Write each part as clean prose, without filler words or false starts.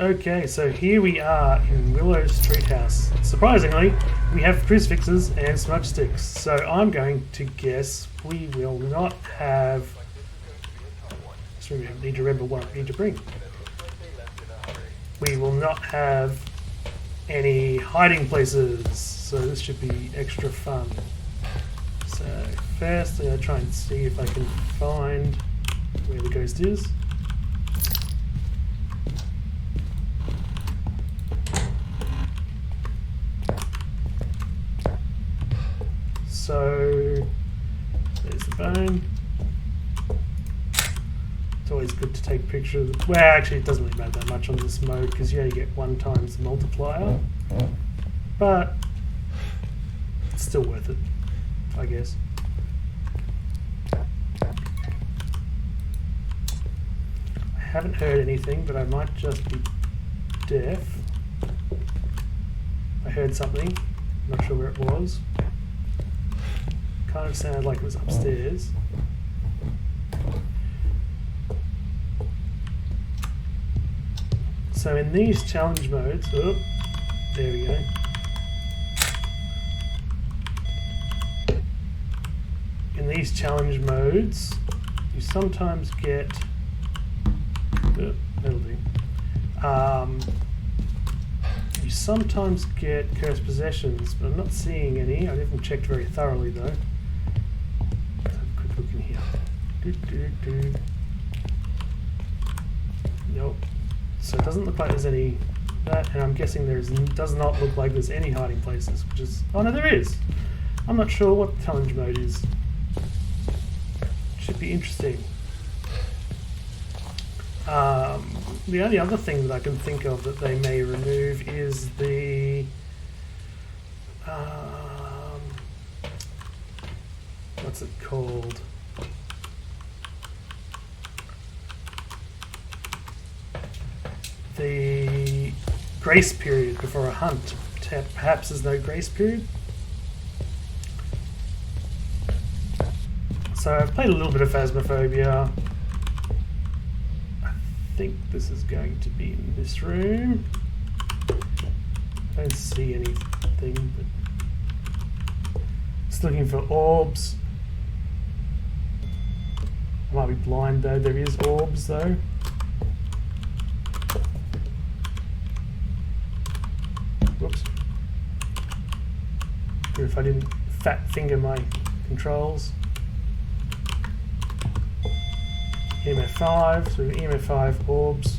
Okay, so here we are in Willow's treehouse. Surprisingly, we have crucifixes and smudge sticks. So I'm going to guess we will not have... Just need to remember what I need to bring. We will not have any hiding places. So this should be extra fun. So first I'm going to try and see if I can find where the ghost is. So there's the bone. It's always good to take pictures. Well, actually, it doesn't really matter that much on this mode because you only get 1 times the multiplier. But it's still worth it, I guess. I haven't heard anything, but I might just be deaf. I heard something. Not sure where it was. Kind of sounded like it was upstairs. So in these challenge modes, oh, there we go. In these challenge modes, you sometimes get, oh, that'll do. You sometimes get cursed possessions, but I'm not seeing any. I haven't checked very thoroughly though. Let's have a quick look in here. Nope. So it doesn't look like there's any that, and I'm guessing does not look like there's any hiding places, which is, oh no, there is. I'm not sure what the challenge mode is. Should be interesting. The only other thing that I can think of that they may remove is the what's it called? The grace period before a hunt. Perhaps there's no grace period. So I've played a little bit of Phasmophobia. I think this is going to be in this room. I don't see anything, but just looking for orbs. I might be blind though. There is orbs though. Whoops. Good if I didn't fat finger my controls. EMF5, so EMF5 orbs,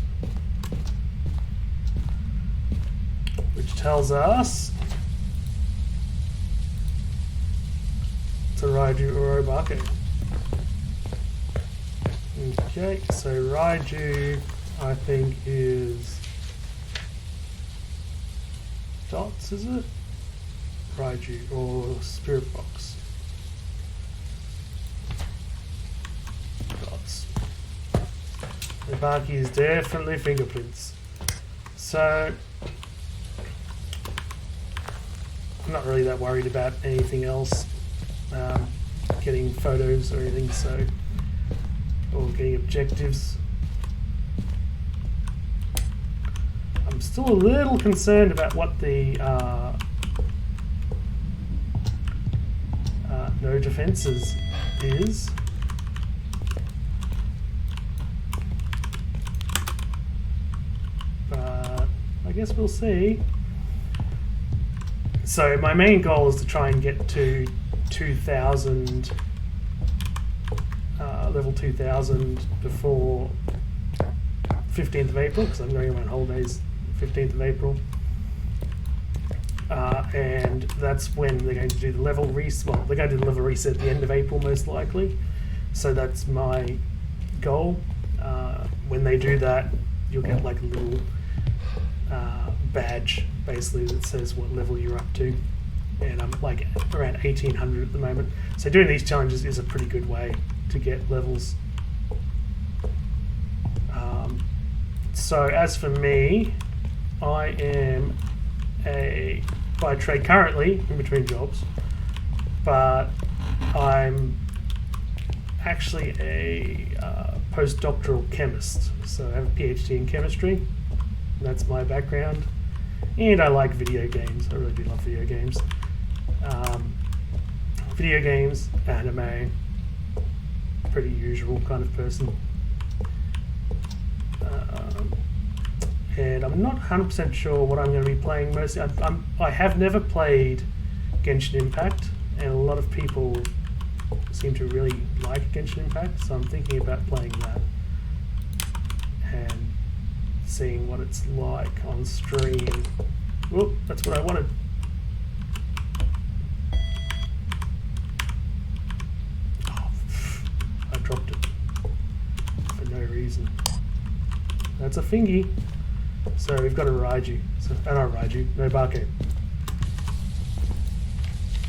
which tells us to Raiju Urobaku. Okay, so Raiju I think is dots, is it? Raiju or spirit box. Dots. The Baki is definitely fingerprints. So I'm not really that worried about anything else, getting photos or anything, so, or getting objectives. I'm still a little concerned about what the no defenses is. I guess we'll see. So my main goal is to try and get to 2000, level 2000 before 15th of April, because I'm going on holidays 15th of April. And that's when they're going to do the level reset. Well, they're going to do the level reset at the end of April most likely. So that's my goal. When they do that, you'll get like a little badge basically that says what level you're up to, and I'm like around 1800 at the moment, so doing these challenges is a pretty good way to get levels. So as for me, I am by trade currently in between jobs, but I'm actually a postdoctoral chemist, so I have a PhD in chemistry. That's my background. And I like video games. I really do love video games. Video games, anime, pretty usual kind of person. And I'm not 100% sure what I'm going to be playing mostly. I have never played Genshin Impact, and a lot of people seem to really like Genshin Impact, so I'm thinking about playing that and seeing what it's like on stream. Whoop, that's what I wanted. Oh, I dropped it for no reason. That's a thingy. So we've got a Raiju. Not Raiju, no Barke.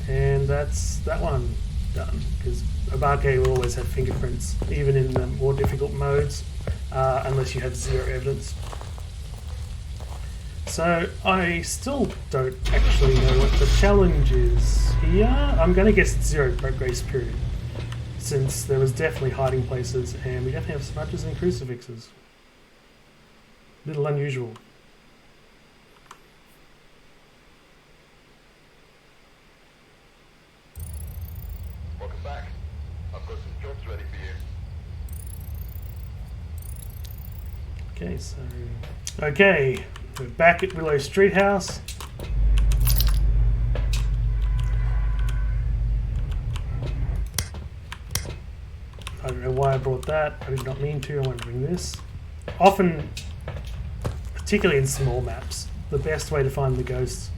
And that's that one done, because Obake will always have fingerprints, even in the more difficult modes, unless you have zero evidence. So I still don't actually know what the challenge is here. I'm going to guess it's zero grace period, since there was definitely hiding places, and we definitely have smudges and crucifixes. Little unusual. Welcome back. I've got some jobs ready for you. Okay, so we're back at Willow Street House. I don't know why I brought that. I did not mean to. I wanted to bring this. Often, particularly in small maps, the best way to find the ghosts,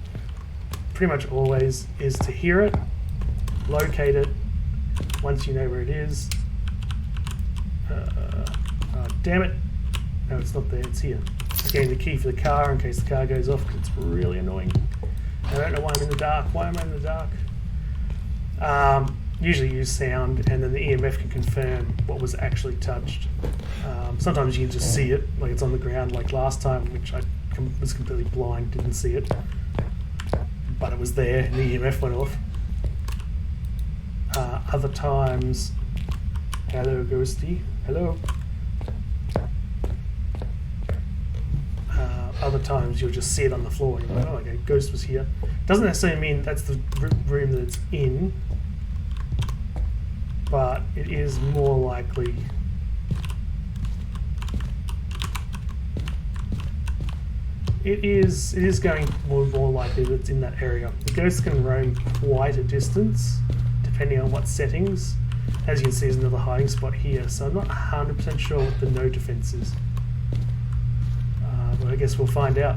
pretty much always, is to hear it, locate it, once you know where it is. Damn it. No, it's not there, it's here. Just getting the key for the car in case the car goes off, because it's really annoying. I don't know why I'm in the dark. Why am I in the dark? Usually use sound, and then the EMF can confirm what was actually touched. Sometimes you can just see it, like it's on the ground, like last time, which I was completely blind, didn't see it. But it was there, and the EMF went off. Other times, hello ghosty, hello. Other times you'll just see it on the floor and you're like, oh, okay, ghost was here. Doesn't necessarily mean that's the room that it's in, but it is more likely. It is going more likely that it's in that area. The ghosts can roam quite a distance, depending on what settings. As you can see, there's another hiding spot here, so I'm not 100% sure what the no defense is. But I guess we'll find out.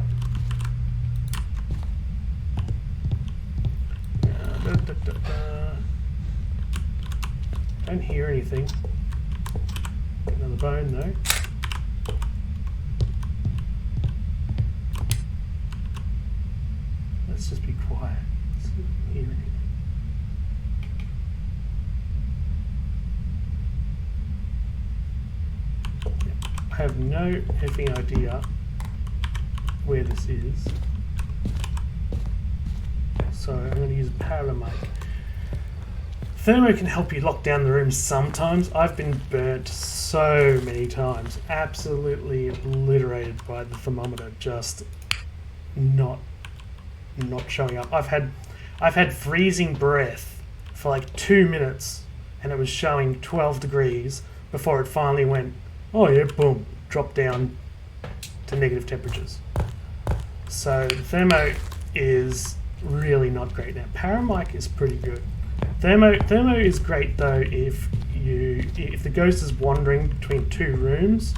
Don't hear anything. Another bone though. Let's just be quiet. Let's not hear anything. I have no effing idea where this is, so I'm going to use a parallel mic. Thermo can help you lock down the room sometimes. I've been burnt so many times, absolutely obliterated by the thermometer just not showing up. I've had freezing breath for like 2 minutes, and it was showing 12 degrees before it finally went, oh yeah, boom, dropped down to negative temperatures. So Thermo is really not great now. Paramic is pretty good. Thermo is great though if the ghost is wandering between two rooms,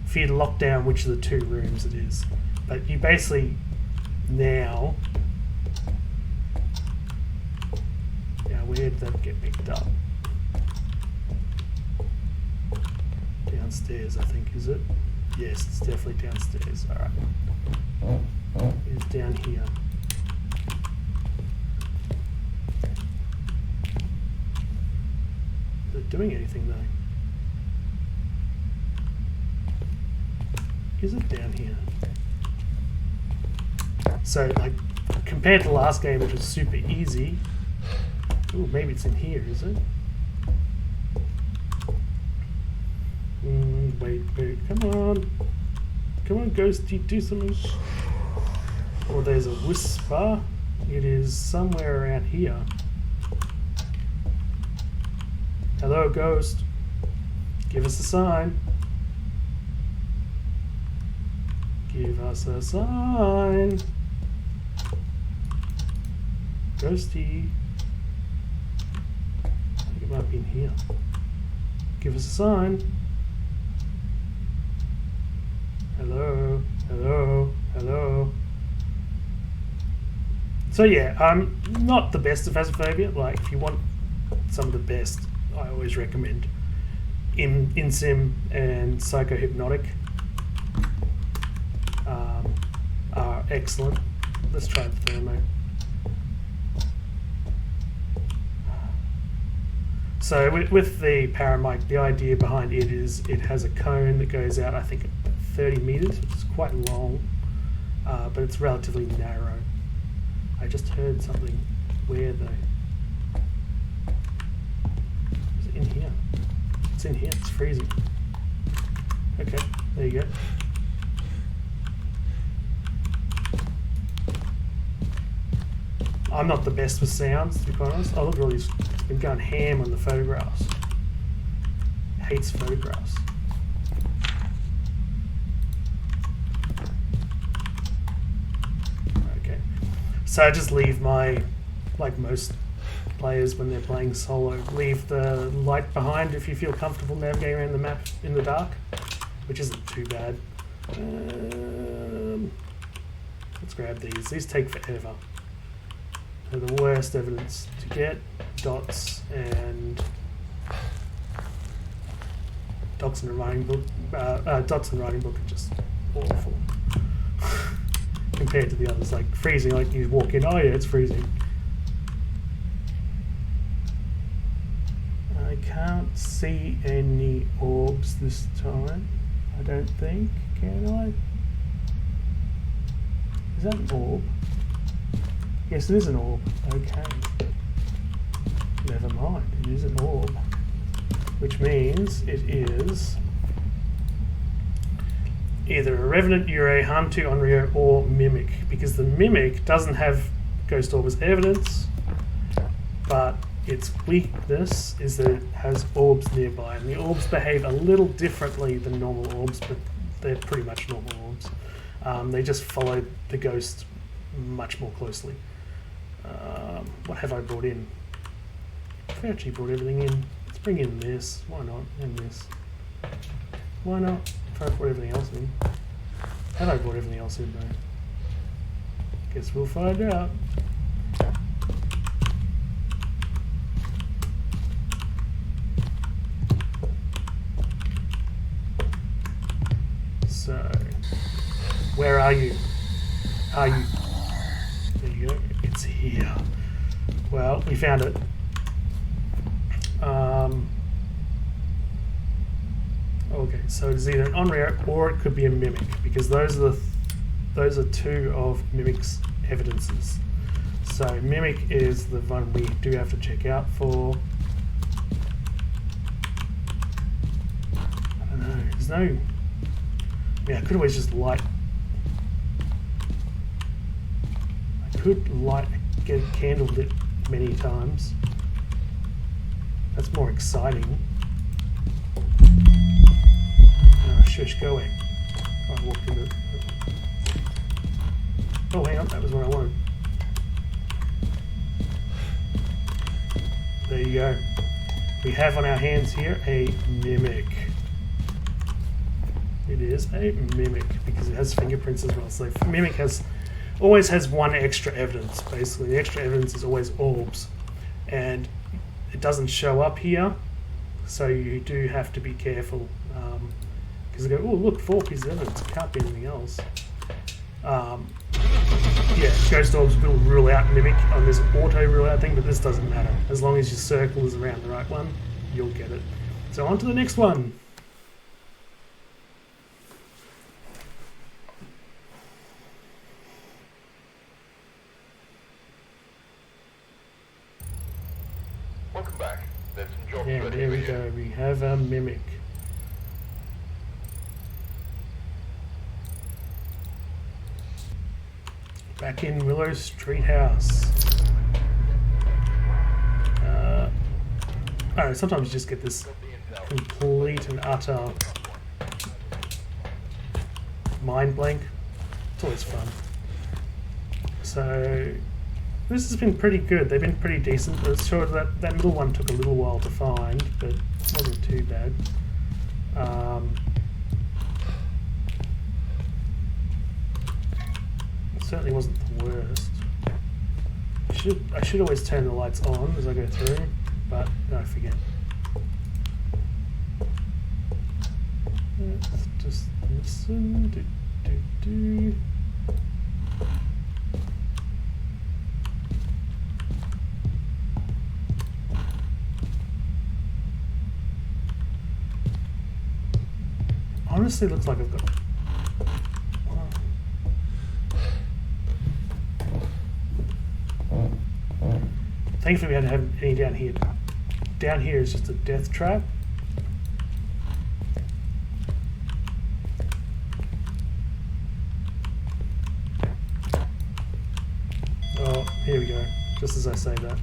for you to lock down which of the two rooms it is. But you basically now, where did that get picked up? Downstairs, I think, is it? Yes, it's definitely downstairs. Alright. It's down here. Is it doing anything though? Is it down here? So, like, compared to the last game, which was super easy. Ooh, maybe it's in here, is it? Wait, come on. Come on, Ghosty, do something. Oh, there's a whisper. It is somewhere around here. Hello, ghost. Give us a sign. Give us a sign. Ghosty. I think it might be in here. Give us a sign. Hello, hello, hello. So yeah, I'm not the best at Phasmophobia. Like, if you want some of the best, I always recommend InSim and Psychohypnotic are excellent. Let's try the Thermo. So with the Paramic, the idea behind it is it has a cone that goes out, I think, 30 meters. It's quite long, but it's relatively narrow. I just heard something. Where though? Is it in here? It's in here. It's freezing. Okay, there you go. I'm not the best with sounds, to be quite honest. Oh, look at all these. It's been going ham on the photographs. Hates photographs. Okay. So I just leave my, like most players when they're playing solo, leave the light behind if you feel comfortable navigating around the map in the dark, which isn't too bad. Let's grab these. These take forever. They're the worst evidence to get. Dots and writing book. Dots and writing book are just awful compared to the others. Like freezing, like you walk in, oh yeah, it's freezing. I can't see any orbs this time. I don't think. Can I? Is that an orb? Yes, it is an orb. Okay. Never mind. It is an orb. Which means it is either a Revenant, Ure, Harm 2, Onryo, or Mimic. Because the Mimic doesn't have Ghost Orb as evidence, but its weakness is that it has orbs nearby. And the orbs behave a little differently than normal orbs, but they're pretty much normal orbs. They just follow the ghost much more closely. What have I brought in? I've actually brought everything in. Let's bring in this. Why not? And this. Why not? If I brought everything else in. Have I brought everything else in though? Guess we'll find out. So, where are you? Are you? There you go. It's here. Well, we found it. Okay, so it's either an Onryo or it could be a Mimic, because those are two of Mimic's evidences. So Mimic is the one we do have to check out for. I don't know. There's no. Yeah, I could always just light. I could get a candle lit many times. That's more exciting. Oh, shush, go away. Oh, I walked into it. Oh, hang on, that was what I wanted. There you go. We have on our hands here a Mimic. It is a Mimic because it has fingerprints as well. So Mimic always has one extra evidence, basically. The extra evidence is always orbs. And it doesn't show up here, so you do have to be careful. Because they go, oh look, 4 pieces of evidence, it can't be anything else. Yeah, Ghost Orbs will rule out Mimic on this auto rule out thing, but this doesn't matter. As long as your circle is around the right one, you'll get it. So on to the next one. Welcome back. There's some jobs Yeah, ready there for we you. go. We have a Mimic. Back in Willow's treehouse. Oh, sometimes you just get this complete and utter mind blank. It's always fun. So this has been pretty good. They've been pretty decent. I was sure that middle one took a little while to find, but it wasn't too bad. It certainly wasn't the worst. I should always turn the lights on as I go through, but no, I forget. Let's just listen. Honestly, looks like I've got. Thankfully, we don't have any down here. Down here is just a death trap. Oh, here we go. Just as I say that.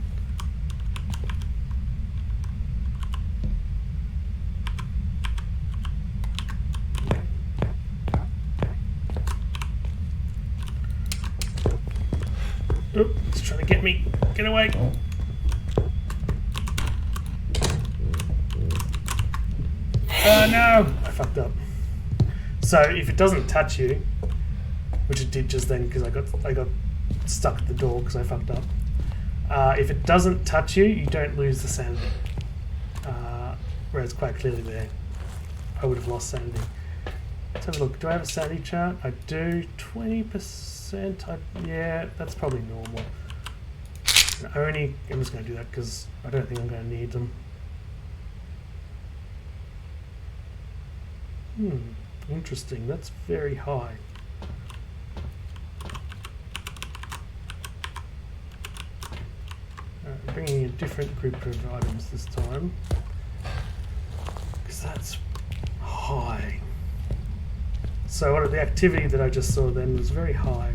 Oh, it's trying to get me. Get away. Oh no! I fucked up. So if it doesn't touch you, which it did just then because I got stuck at the door because I fucked up. If it doesn't touch you, you don't lose the sanity. Whereas quite clearly there, I would have lost sanity. Let's have a look. Do I have a sanity chart? I do. 20%. Yeah, that's probably normal. I'm just going to do that because I don't think I'm going to need them. Interesting. That's very high. I'm bringing a different group of items this time because that's high. So what the activity that I just saw then was very high.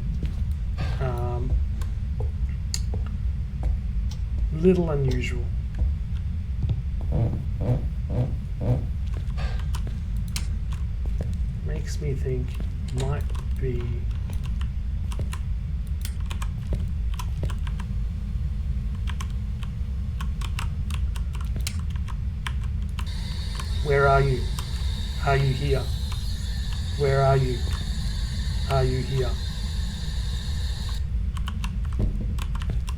Little unusual. Makes me think might be where are you? Are you here? Where are you? Are you here?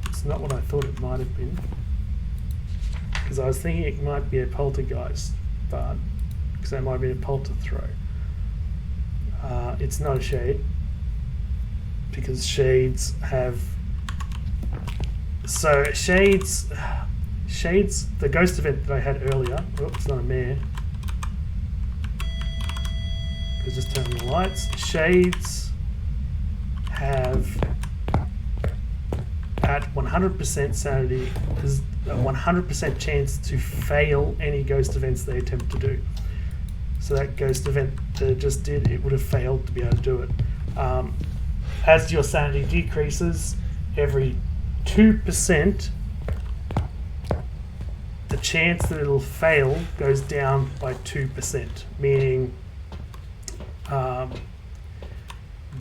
It's not what I thought it might have been. Because I was thinking it might be a poltergeist, but because that might be a polter throw. It's not a shade, because shades have. So shades, the ghost event that I had earlier. Oh, it's not a mare. Just turn the lights. Shades have at 100% sanity, there's a 100% chance to fail any ghost events they attempt to do. So that ghost event that it just did, it would have failed to be able to do it. As your sanity decreases, every 2%, the chance that it'll fail goes down by 2%, meaning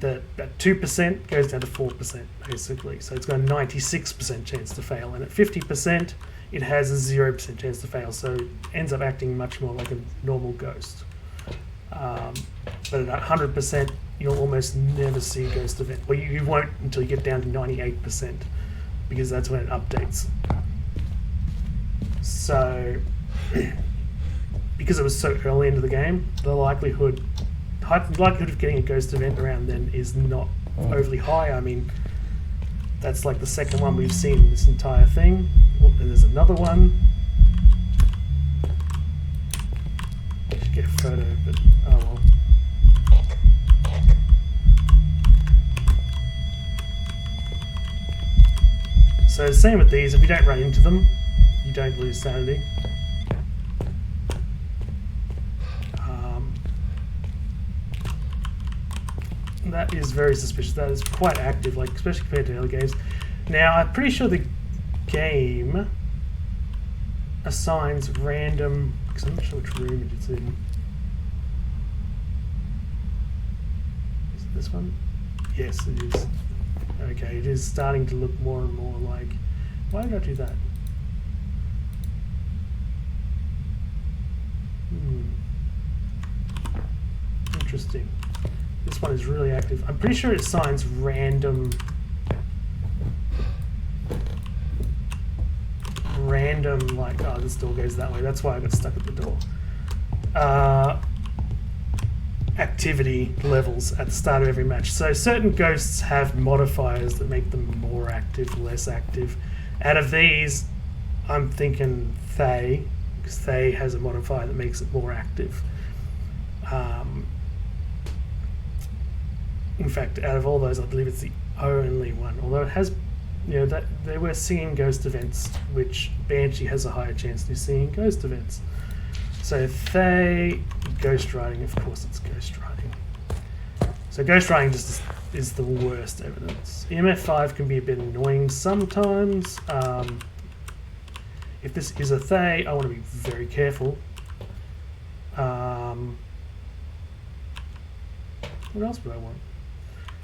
that 2% goes down to 4%, basically. So it's got a 96% chance to fail, and at 50%, it has a 0% chance to fail. So it ends up acting much more like a normal ghost. But at 100%, you'll almost never see a ghost event. Well, you won't until you get down to 98%, because that's when it updates. So, because it was so early into the game, the likelihood of getting a ghost event around then is not overly high. I mean, that's like the second one we've seen in this entire thing. Oh, there's another one. I should get a photo, but oh well. So same with these, if you don't run into them, you don't lose sanity. That is very suspicious. That is quite active, like especially compared to other games. Now, I'm pretty sure the game assigns random, because I'm not sure which room it's in. Is it this one? Yes, it is. Okay, it is starting to look more and more like... Why did I do that? Interesting. This one is really active. I'm pretty sure it assigns random, like, oh, this door goes that way. That's why I got stuck at the door. Activity levels at the start of every match. So certain ghosts have modifiers that make them more active, less active. Out of these, I'm thinking Thay, because Thay has a modifier that makes it more active. In fact, out of all those, I believe it's the only one. Although it has, you know, that they were singing ghost events, which Banshee has a higher chance to singing ghost events. So Thay, ghost riding, of course it's ghost riding. So ghost riding just is the worst evidence. EMF5 can be a bit annoying sometimes. If this is a Thay, I want to be very careful. What else would I want?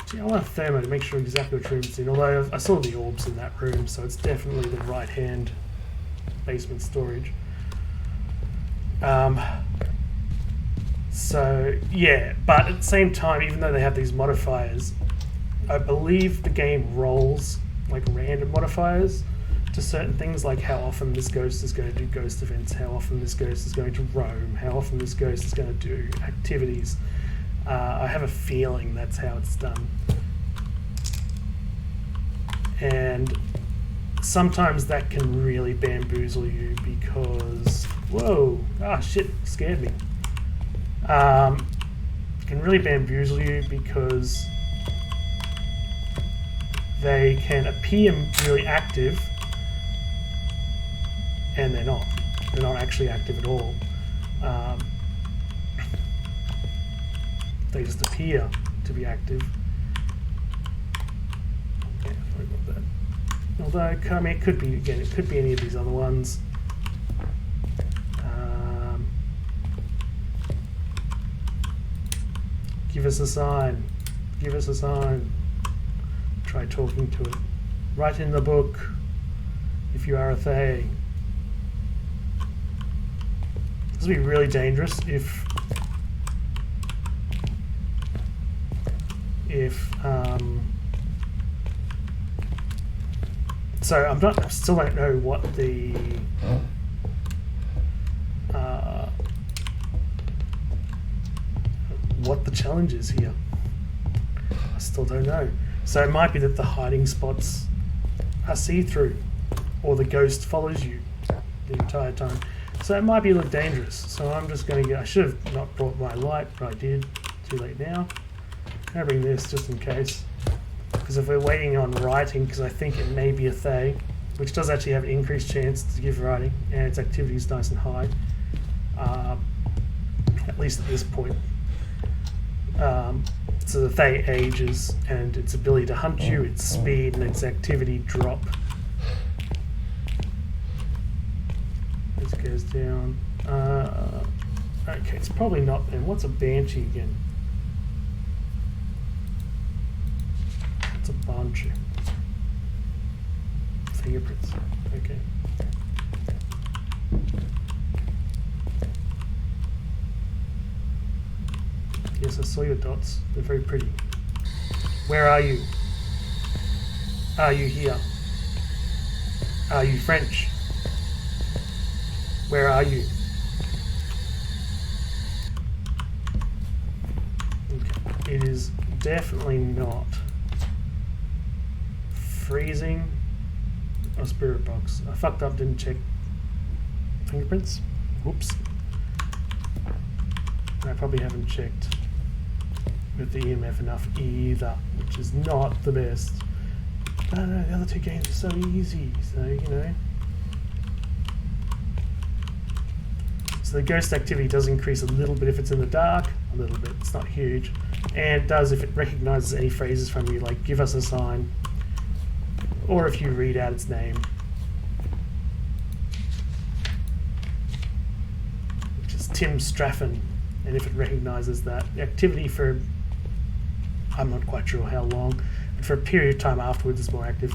Gee, I want a thermo to make sure exactly which room it's in, although I saw the orbs in that room, so it's definitely the right-hand basement storage. So, yeah, but at the same time, even though they have these modifiers, I believe the game rolls like random modifiers to certain things, like how often this ghost is going to do ghost events, how often this ghost is going to roam, how often this ghost is going to do activities. I have a feeling that's how it's done. And sometimes that can really bamboozle you because... Whoa! Ah, shit, scared me. It can really bamboozle you because they can appear really active and they're not. They're not actually active at all. They just appear to be active. Okay, sorry about that. Although, I mean, it could be, again, it could be any of these other ones. Give us a sign. Give us a sign. Try talking to it. Write in the book if you are a Thay. This would be really dangerous if so I still don't know what the challenge is here. I still don't know. So it might be that the hiding spots are see-through, or the ghost follows you the entire time. So it might be a little dangerous. So I'm just going to get... I should have not brought my light, but I did. Too late now. I'm going to bring this just in case. Because if we're waiting on writing, because I think it may be a Thay, which does actually have an increased chance to give writing, and its activity is nice and high. At least at this point. So the Thay ages, and its ability to hunt you, its speed, and its activity drop. This goes down. Okay, it's probably not then. What's a Banshee again? What's a Banshee? Fingerprints. Okay. Yes, I saw your dots. They're very pretty. Where are you? Are you here? Are you French? Where are you? Okay. It is definitely not freezing. Oh, spirit box. I fucked up, didn't check fingerprints. Whoops. I probably haven't checked with the EMF enough either, which is not the best. No, the other two games are so easy, so you know. So the ghost activity does increase a little bit if it's in the dark, a little bit, it's not huge. And it does if it recognizes any phrases from you, like give us a sign, or if you read out its name, which is Tim Straffen. And if it recognizes that, the activity for, I'm not quite sure how long, but for a period of time afterwards is more active.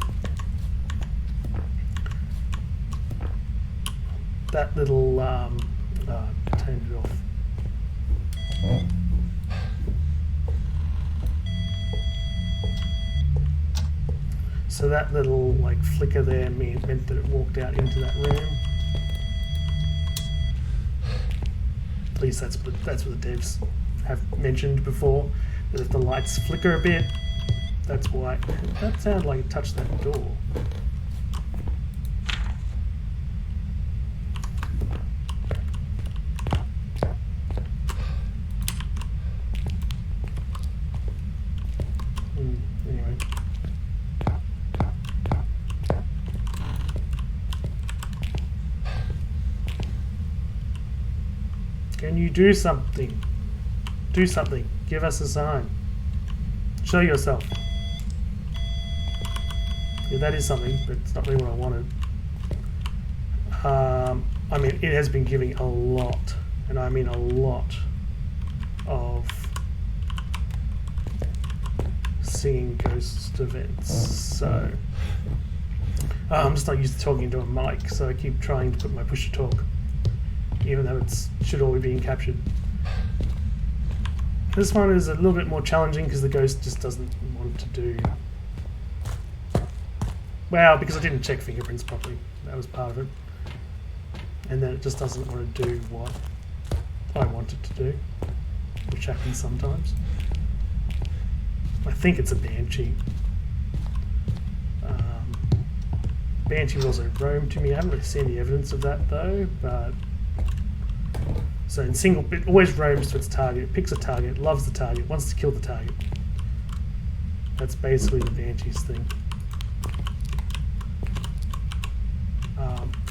That little, turned it off. So that little like flicker there meant that it walked out into that room. At least that's what the devs have mentioned before. That if the lights flicker a bit, that's why. That sounded like it touched that door. Anyway. Can you do something? Do something. Give us a sign. Show yourself. Yeah, that is something, but it's not really what I wanted. I mean, it has been giving a lot, and I mean a lot, of singing ghost events. So I'm just not used to talking into a mic, so I keep trying to put my push to talk, even though it should all be being captured. This one is a little bit more challenging because the ghost just doesn't want to do... Well, because I didn't check fingerprints properly. That was part of it. And then it just doesn't want to do what I want it to do, which happens sometimes. I think it's a banshee. Banshee will also roam to me. I haven't really seen the evidence of that though, but... So in single, it always roams to its target, it picks a target, loves the target, wants to kill the target. That's basically the Banshee's thing.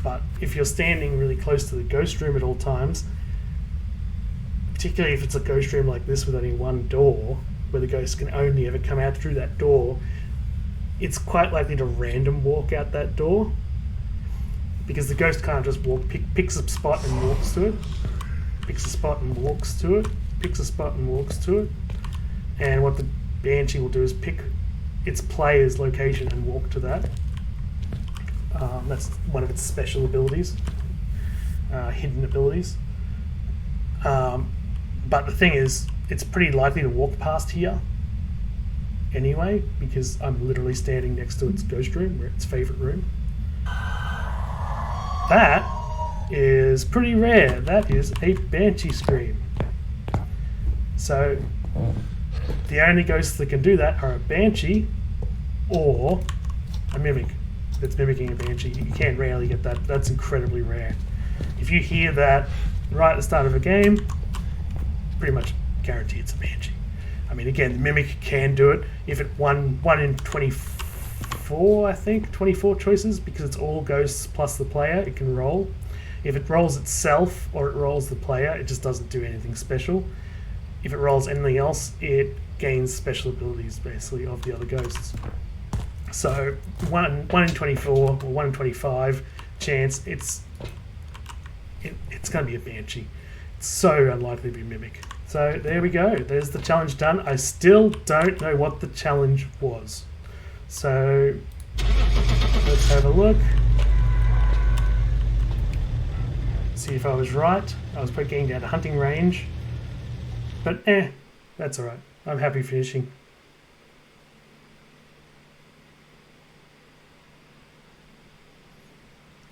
But if you're standing really close to the ghost room at all times, particularly if it's a ghost room like this with only one door, where the ghost can only ever come out through that door, it's quite likely to random walk out that door, because the ghost can't just picks a spot and walks to it. Picks a spot and walks to it, picks a spot and walks to it, and what the Banshee will do is pick its player's location and walk to that. That's one of its special abilities, hidden abilities. But the thing is, it's pretty likely to walk past here anyway, because I'm literally standing next to its ghost room, or its favourite room. That is pretty rare. That is a Banshee scream. So the only ghosts that can do that are a Banshee or a Mimic that's mimicking a Banshee. You can rarely get that. That's incredibly rare. If you hear that right at the start of a game, pretty much guarantee it's a Banshee. I mean, again, the Mimic can do it if it one in 24, I think, 24 choices, because it's all ghosts plus the player, it can roll. If it rolls itself or it rolls the player, it just doesn't do anything special. If it rolls anything else, it gains special abilities, basically, of the other ghosts. So 1 in 24 or 1 in 25 chance it's going to be a Banshee. It's so unlikely to be a Mimic. So there we go. There's the challenge done. I still don't know what the challenge was. So let's have a look. See if I was right. I was probably getting down to hunting range. But that's alright. I'm happy finishing.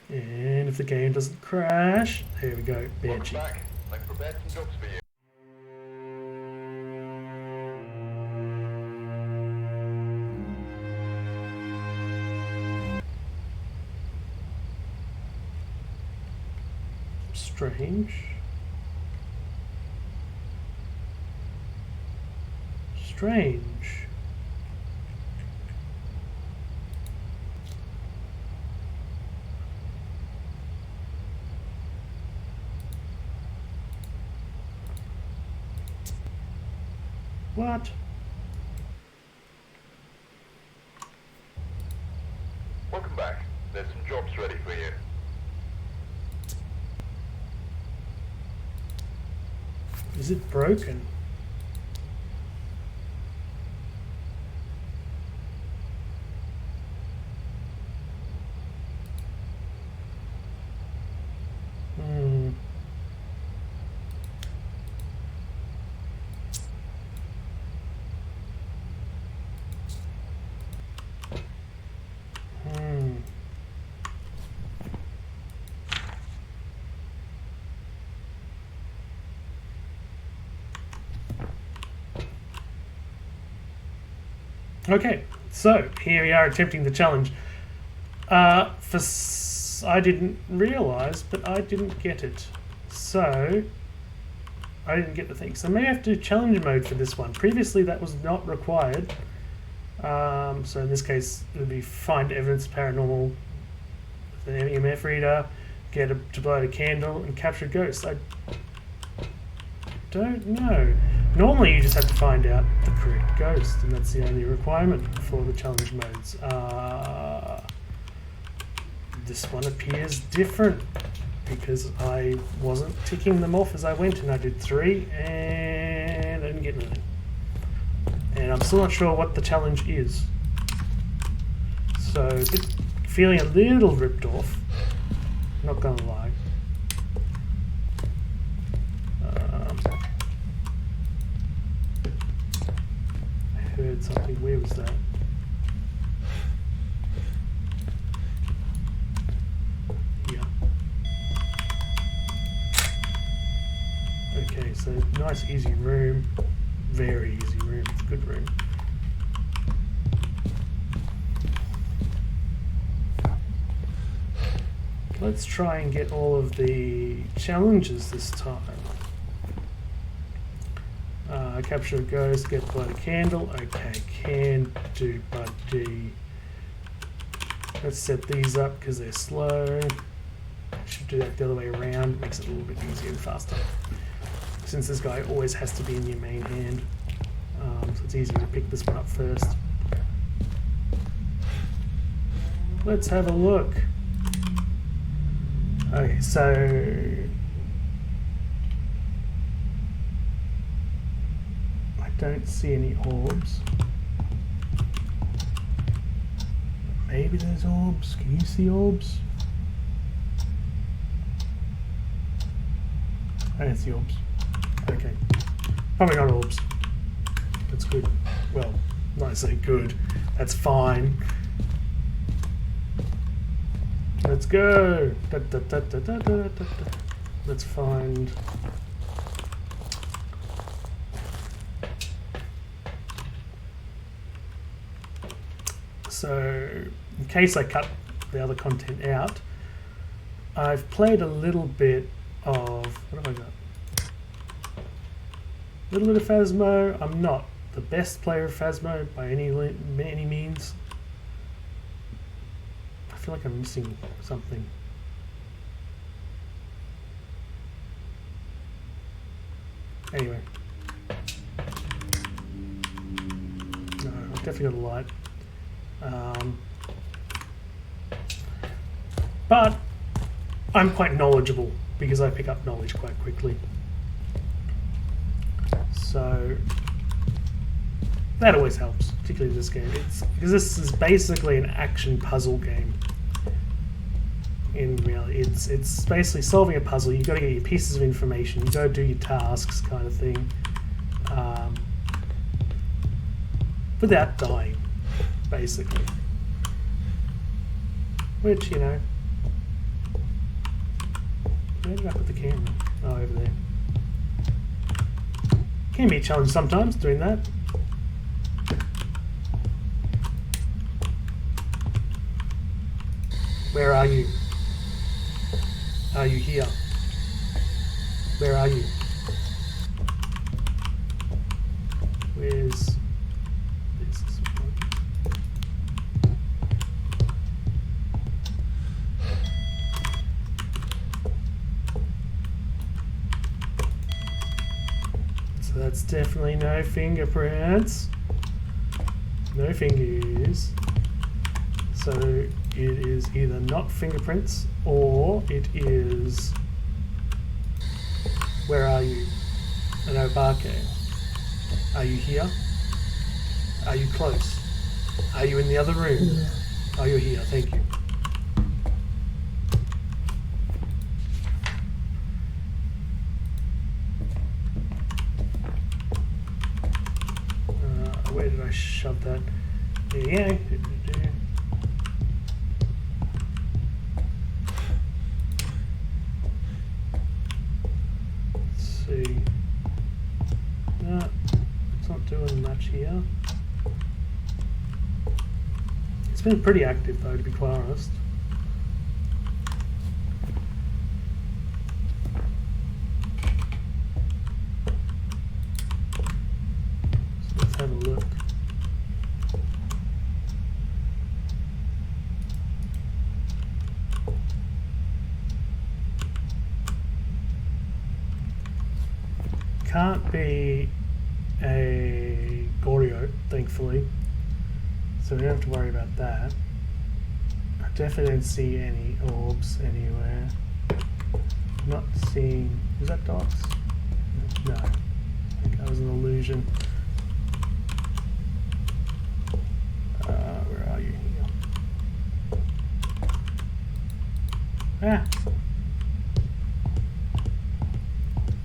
And if the game doesn't crash, there we go, Banshee. Welcome back. I've prepared some jobs for you. Strange. Strange. What? Welcome back. There's some jobs ready for you. Is it broken? Hmm. Okay, so here we are attempting the challenge. I didn't realise, but I didn't get it. So, I didn't get the thing. So maybe I have to do challenge mode for this one. Previously that was not required. So in this case, it would be find evidence paranormal with an EMF reader, to blow a candle, and capture a ghost. I don't know. Normally you just have to find out the correct ghost, and that's the only requirement for the challenge modes. This one appears different because I wasn't ticking them off as I went, and I did 3 and I didn't get anything. And I'm still not sure what the challenge is. So feeling a little ripped off, not gonna lie. I heard something. Where was that? Yeah. Okay, so nice easy room. Very easy room. Good room. Let's try and get all of the challenges this time. Capture a ghost, get blow a candle. Okay, can do buddy. Let's set these up because they're slow. Should do that the other way around. Makes it a little bit easier and faster. Since this guy always has to be in your main hand. So it's easier to pick this one up first. Let's have a look. Okay, so I don't see any orbs. Maybe there's orbs. Can you see orbs? I don't see orbs. Okay. Probably not orbs. That's good. Well, not say good. That's fine. Let's go. Let's find. So, in case I cut the other content out, I've played a little bit of. What have I got? A little bit of Phasmo. I'm not the best player of Phasmo by any means. I feel like I'm missing something. Anyway. No, I've definitely got a light. But I'm quite knowledgeable because I pick up knowledge quite quickly. So that always helps, particularly in this game. Because this is basically an action puzzle game. In reality, it's basically solving a puzzle. You've got to get your pieces of information. You've got to do your tasks, kind of thing, without dying, basically. Which, you know, where did I put the camera? Oh, over there. Can be a challenge sometimes doing that. Where are you? Are you here? Where are you? Where's this? So that's definitely no fingerprints. No fingers. So it is either not fingerprints or it is... Where are you? An Obake. Are you here? Are you close? Are you in the other room? Yeah. Oh, you're here. Thank you. Where did I shove that? Yeah. Let's see. No, it's not doing much here. It's been pretty active though, to be quite honest. So let's have a look. Can't be a Goryo, thankfully. So we don't have to worry about that. I definitely don't see any orbs anywhere. I'm not seeing... Is that dots? No. I think that was an illusion. Where are you here? Ah!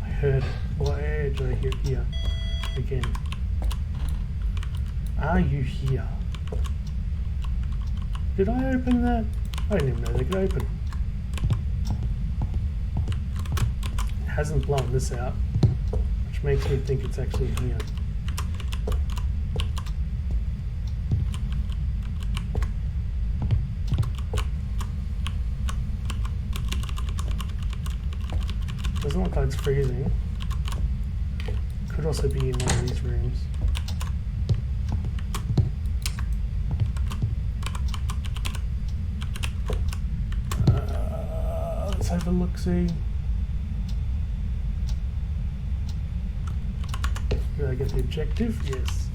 I heard it. Where did I hear it? Here. Again. Are you here? Did I open that? I didn't even know they could open. It hasn't blown this out, which makes me think it's actually here. Doesn't look like it's freezing. Could also be in one of these rooms. Let's have a look-see. Did I get the objective? Yes.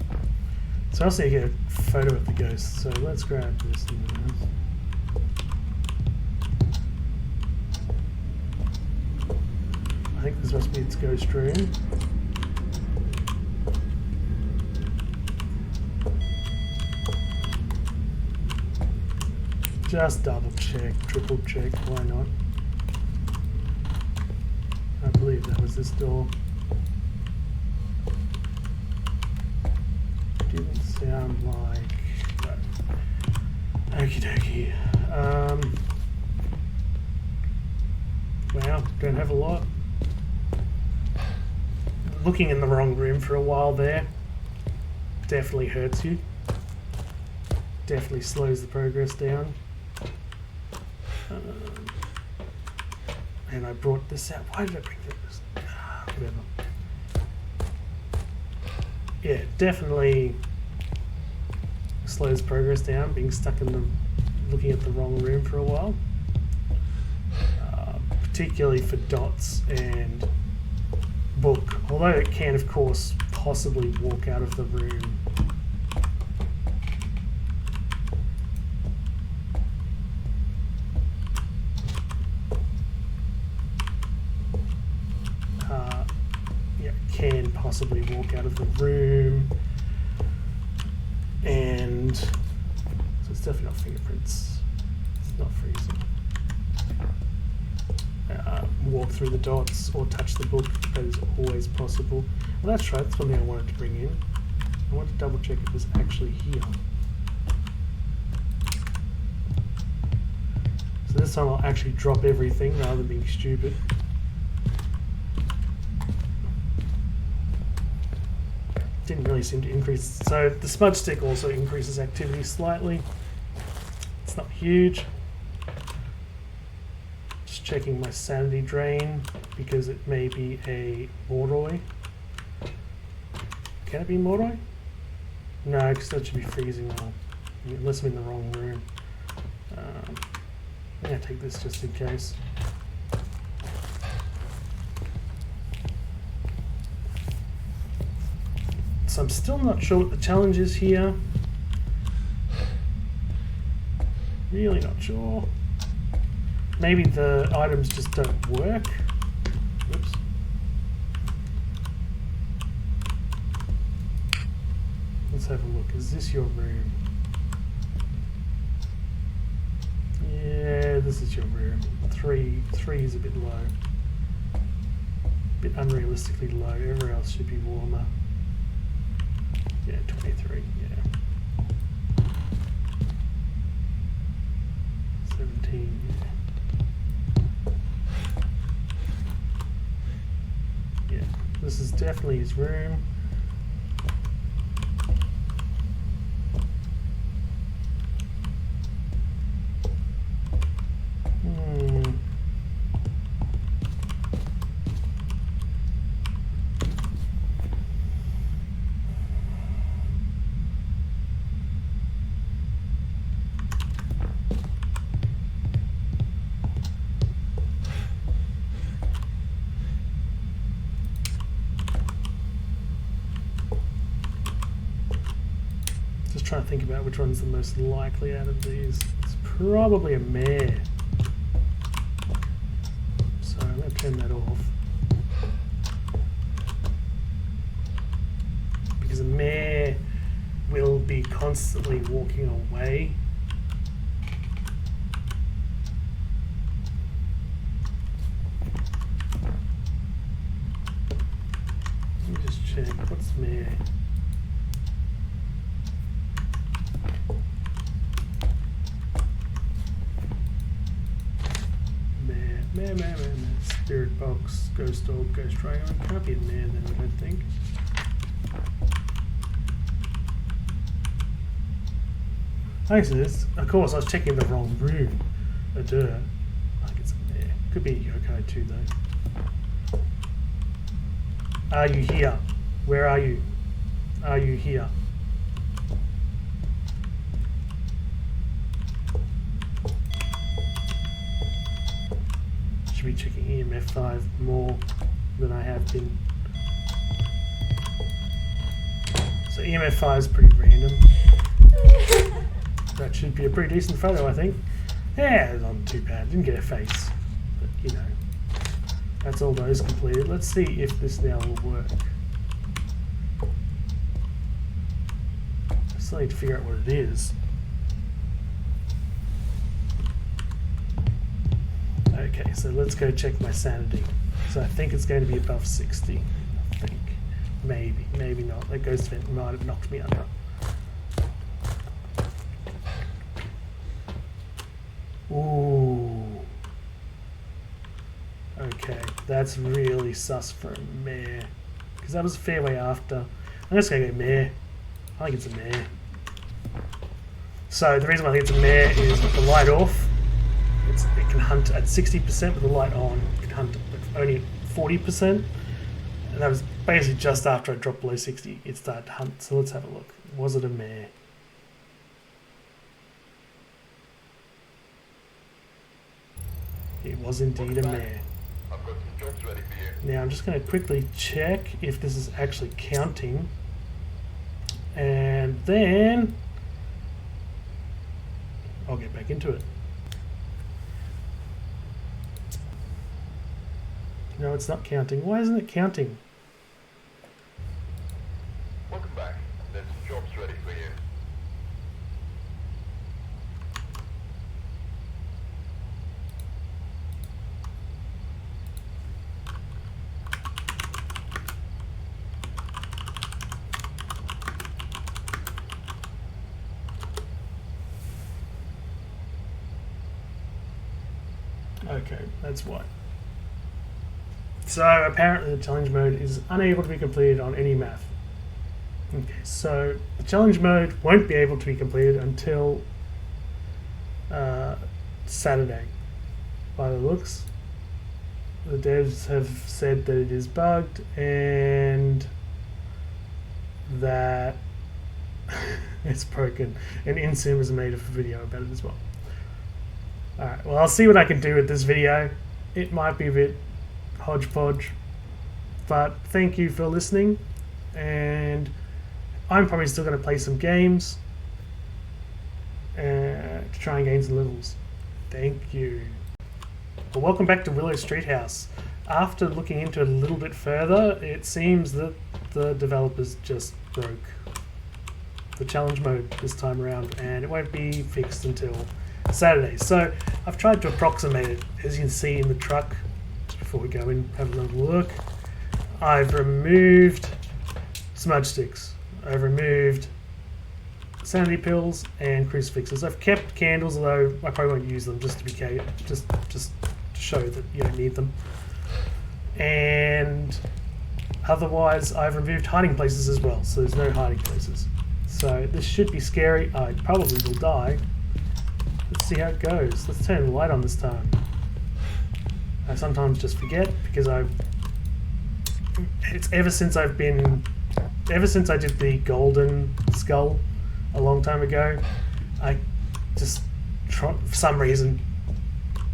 So I also get a photo of the ghost, so let's grab this and this. I think this must be its ghost room. Just double check, triple check, why not? I believe that was this door. Didn't sound like... Okie dokie. Wow, don't have a lot. Looking in the wrong room for a while there definitely hurts you. Definitely slows the progress down. And I brought this out. Why did I bring this? Whatever. Yeah, definitely slows progress down, being stuck in the... looking at the wrong room for a while. Particularly for dots and book. Although it can, of course, possibly walk out of the room. Can possibly walk out of the room, and so it's definitely not fingerprints. It's not freezing. Walk through the dots or touch the book. That is always possible. Well, that's right. That's one thing I wanted to bring in. I want to double check it was actually here. So this time I'll actually drop everything rather than being stupid. Didn't really seem to increase. So the smudge stick also increases activity slightly. It's not huge. Just checking my sanity drain because it may be a Moroi. Can it be Moroi? No, because that should be freezing now. Unless I'm in the wrong room. I'm going to take this just in case. So I'm still not sure what the challenge is here. Really not sure. Maybe the items just don't work. Oops. Let's have a look. Is this your room? Yeah, this is your room. Three is a bit low. A bit unrealistically low. Everywhere else should be warmer. Yeah, 23, yeah. 17, yeah. Yeah, this is definitely his room. Just trying to think about which one's the most likely out of these. It's probably a mare. So I'm going to turn that off. Because a mare will be constantly walking away. Let me just check. What's mare? Mare. Spirit box, ghost orb, ghost dragon. Can't be a mare then, I don't think. Thanks to this. Of course, I was checking the wrong room. I think it's a mare. Could be a yokai too, though. Are you here? Where are you? Are you here? Should be checking EMF 5 more than I have been. So EMF 5 is pretty random. That should be a pretty decent photo, I think. Yeah, it's not too bad. Didn't get a face, but you know, that's all those completed. Let's see if this now will work. I still need to figure out what it is. Okay, so let's go check my sanity. So I think it's going to be above 60. I think. Maybe not. That ghost event might have knocked me under. Ooh. Okay, that's really sus for a mare. Because that was a fair way after. I'm just going to go mare. I think it's a mare. So the reason why I think it's a mare is with the light off, it can hunt at 60%, with the light on, it can hunt at only 40%. And that was basically just after I dropped below 60, it started to hunt. So let's have a look. Was it a mare? It was indeed a mare. I've got some jobs ready for you. Now I'm just going to quickly check if this is actually counting. And then I'll get back into it. No, it's not counting. Why isn't it counting? Welcome back. There's some jobs ready for you. Okay, that's why. So apparently the challenge mode is unable to be completed on any map. Okay, so the challenge mode won't be able to be completed until Saturday, by the looks. The devs have said that it is bugged and that it's broken, and Insum has made a video about it as well. Alright, well, I'll see what I can do with this video. It might be a bit hodgepodge, but thank you for listening, and I'm probably still going to play some games to try and gain some levels. Thank you. Well, welcome back to Willow Street House. After looking into it a little bit further, it seems that the developers just broke the challenge mode this time around, and it won't be fixed until Saturday. So I've tried to approximate it. As you can see in the truck, just before we go in, have a little look. I've removed smudge sticks. I've removed sanity pills and crucifixes. I've kept candles, although I probably won't use them just to show that you don't need them. And otherwise, I've removed hiding places as well, so there's no hiding places. So this should be scary. I probably will die. Let's see how it goes. Let's turn the light on this time. I sometimes just forget because it's ever since I did the golden skull a long time ago, I just for some reason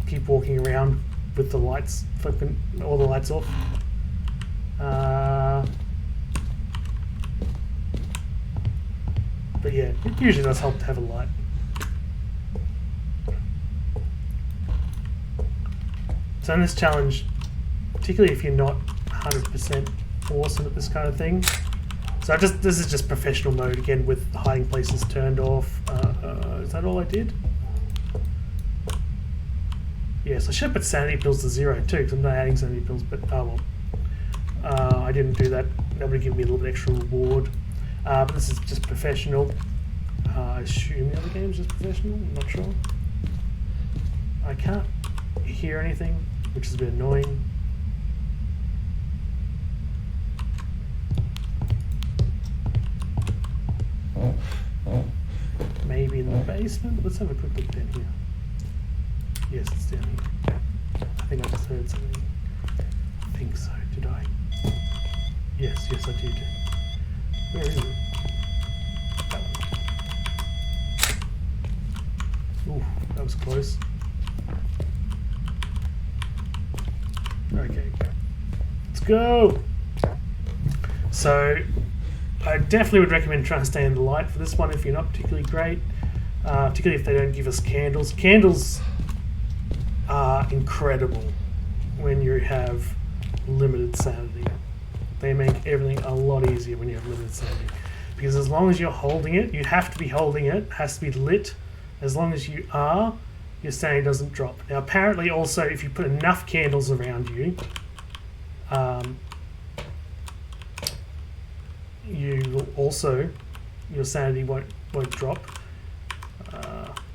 keep walking around with the lights flipping, all the lights off. But yeah, it usually does help to have a light. So in this challenge, particularly if you're not 100% awesome at this kind of thing, so this is just professional mode again with the hiding places turned off. Is that all I did? Yes, I should put sanity pills to 0 too, because I'm not adding sanity pills, but oh well. I didn't do that. That would give me a little bit extra reward. But this is just professional. I assume the other game is just professional, I'm not sure. I can't hear anything, which is a bit annoying. Maybe in the basement? Let's have a quick look down here. Yes, it's down here. I think I just heard something. I think so. Did I? Yes, I did. Where is it? That one. Ooh, that was close. Okay, let's go! So, I definitely would recommend trying to stay in the light for this one if you're not particularly great, particularly if they don't give us candles. Candles are incredible when you have limited sanity. They make everything a lot easier when you have limited sanity. Because as long as you're holding it, you have to be holding it, it has to be lit. As long as you are, your sanity doesn't drop. Now apparently also if you put enough candles around you, you will also, your sanity won't drop.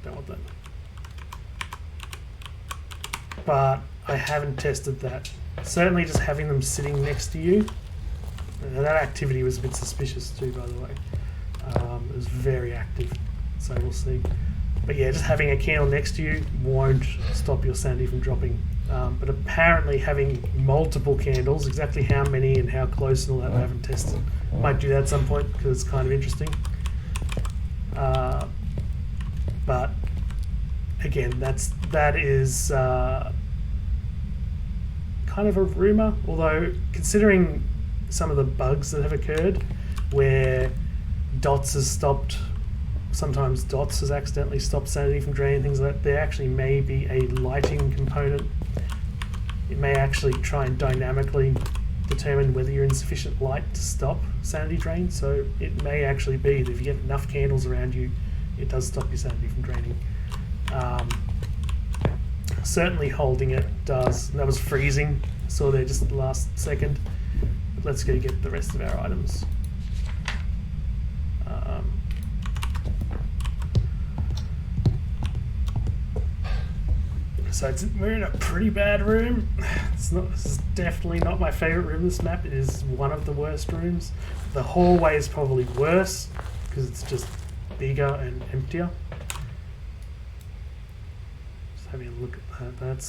Don't want that. But I haven't tested that. Certainly just having them sitting next to you, that activity was a bit suspicious too, by the way. It was very active, so we'll see. But yeah, just having a candle next to you won't stop your sanity from dropping. But apparently having multiple candles, exactly how many and how close and all that I haven't tested. Might do that at some point because it's kind of interesting. But again, that is kind of a rumour, although considering some of the bugs that have occurred where dots has stopped, sometimes dots has accidentally stopped sanity from draining, things like that, there actually may be a lighting component. It may actually try and dynamically determine whether you're in sufficient light to stop sanity drain, so it may actually be that if you get enough candles around you, it does stop your sanity from draining. Certainly holding it does. And that was freezing, I saw there just at the last second. But let's go get the rest of our items. So we're in a pretty bad room. This is definitely not my favourite room. This map it is one of the worst rooms. The hallway is probably worse because it's just bigger and emptier. Just having a look at that.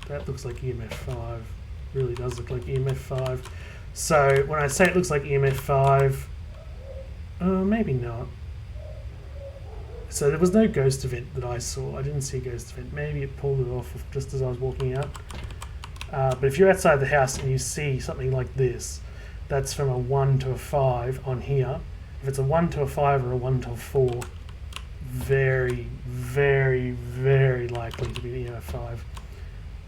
That looks like EMF 5. Really does look like EMF 5. So when I say it looks like EMF 5, maybe not. So there was no ghost event that I saw. I didn't see a ghost event. Maybe it pulled it off just as I was walking out. But if you're outside the house and you see something like this, that's from a 1 to a 5 on here. If it's a 1 to a 5 or a 1 to a 4, very, very, very likely to be an EMF5.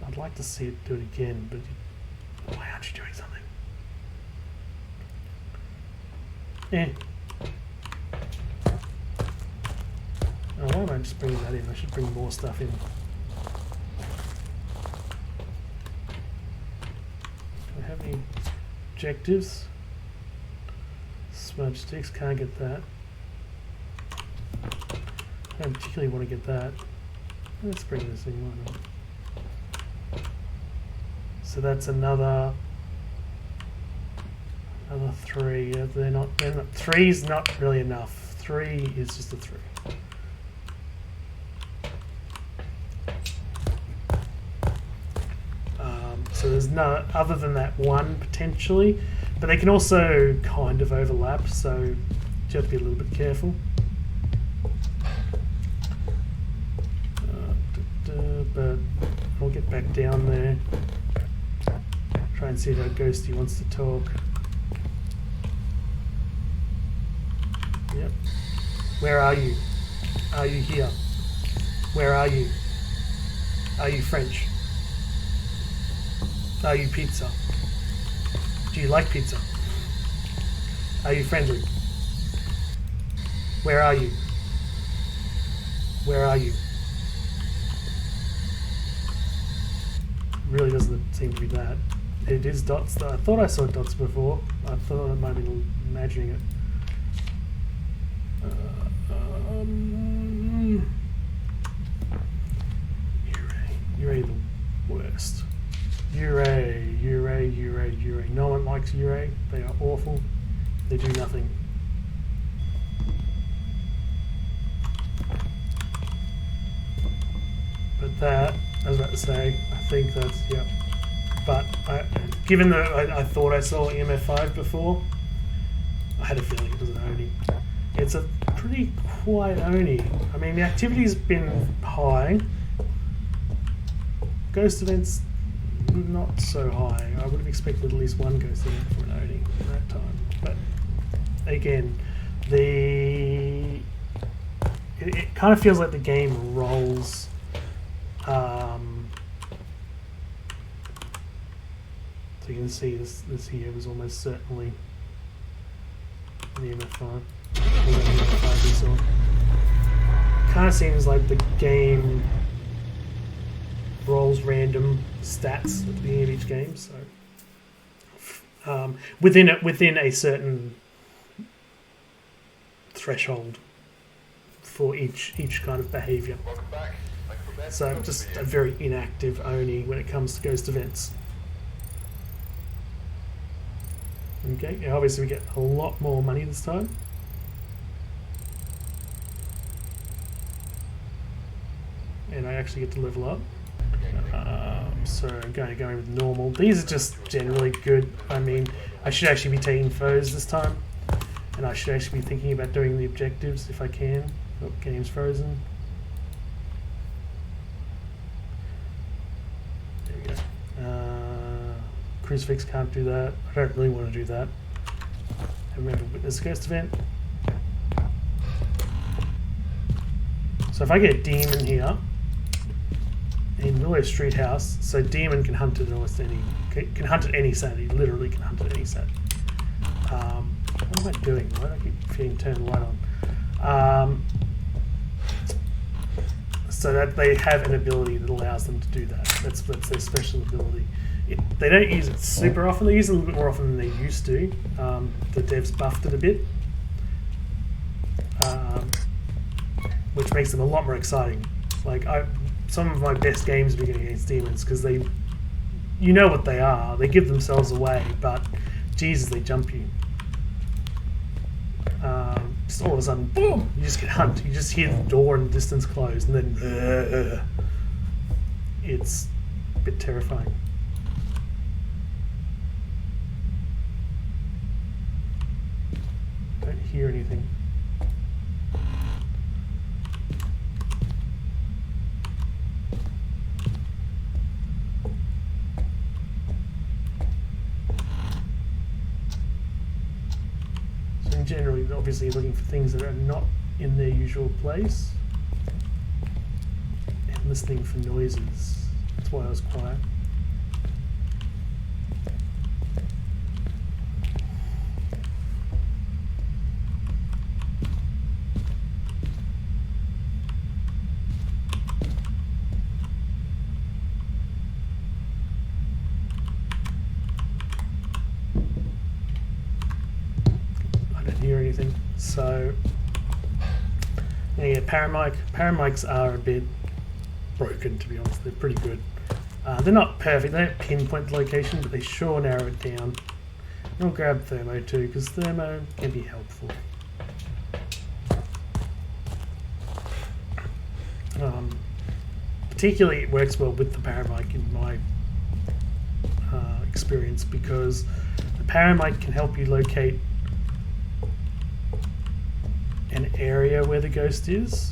I'd like to see it do it again, but why aren't you doing something? Oh, why am I just bringing that in? I should bring more stuff in. Do I have any objectives? Smudge sticks, can't get that. I don't particularly want to get that. Let's bring this in, why not? So that's another 3. They're not. Three's not really enough. 3 is just a 3. So there's no other than that 1 potentially, but they can also kind of overlap. So you have to be a little bit careful. But I'll get back down there. Try and see how Ghosty wants to talk. Yep. Where are you? Are you here? Where are you? Are you French? Are you pizza? Do you like pizza? Are you friendly? Where are you? Where are you? Really doesn't seem to be that. It is dots though. I thought I saw dots before. I thought I might have been imagining it. Uray the worst. Uray. No one likes Uray. They are awful. They do nothing. But that, I was about to say, I think that's, yep. But given that I thought I saw EMF5 before, I had a feeling it was an Oni. It's a pretty quiet Oni. I mean, the activity's been high. Ghost events, not so high. I would have expected at least 1 ghost event for an Oni at that time. But again, it kind of feels like the game rolls. So you can see this here was almost certainly the EMF5. Kind of seems like the game rolls random stats at the beginning of each game, so within a certain threshold for each kind of behaviour. So just a very inactive Oni when it comes to ghost events. Okay, yeah, obviously we get a lot more money this time. And I actually get to level up. So I'm going to go in with normal. These are just generally good. I mean, I should actually be taking foes this time. And I should actually be thinking about doing the objectives if I can. Oh, game's frozen. There we go. Crucifix can't do that. I don't really want to do that. Haven't ever witnessed a ghost event. So if I get a demon here in Willow Street House, so demon can hunt at almost any, can hunt at any set. He literally can hunt at any set. What am I doing? Why do I keep feeling turn the light on? So that they have an ability that allows them to do that. That's their special ability. They don't use it super often. They use it a little bit more often than they used to. The devs buffed it a bit, which makes them a lot more exciting. Like some of my best games have been against demons because they, you know what they are. They give themselves away, but Jesus, they jump you. Just all of a sudden, boom! You just get hunt. You just hear the door in the distance close, and then it's a bit terrifying. Don't hear anything. Generally, obviously looking for things that are not in their usual place. And listening for noises. That's why I was quiet. Hear anything. So yeah, paramics are a bit broken, to be honest. They're pretty good. They're not perfect. They don't pinpoint the location, but they sure narrow it down. I'll grab thermo too, because thermo can be helpful. Particularly, it works well with the paramic in my experience, because the paramic can help you locate an area where the ghost is.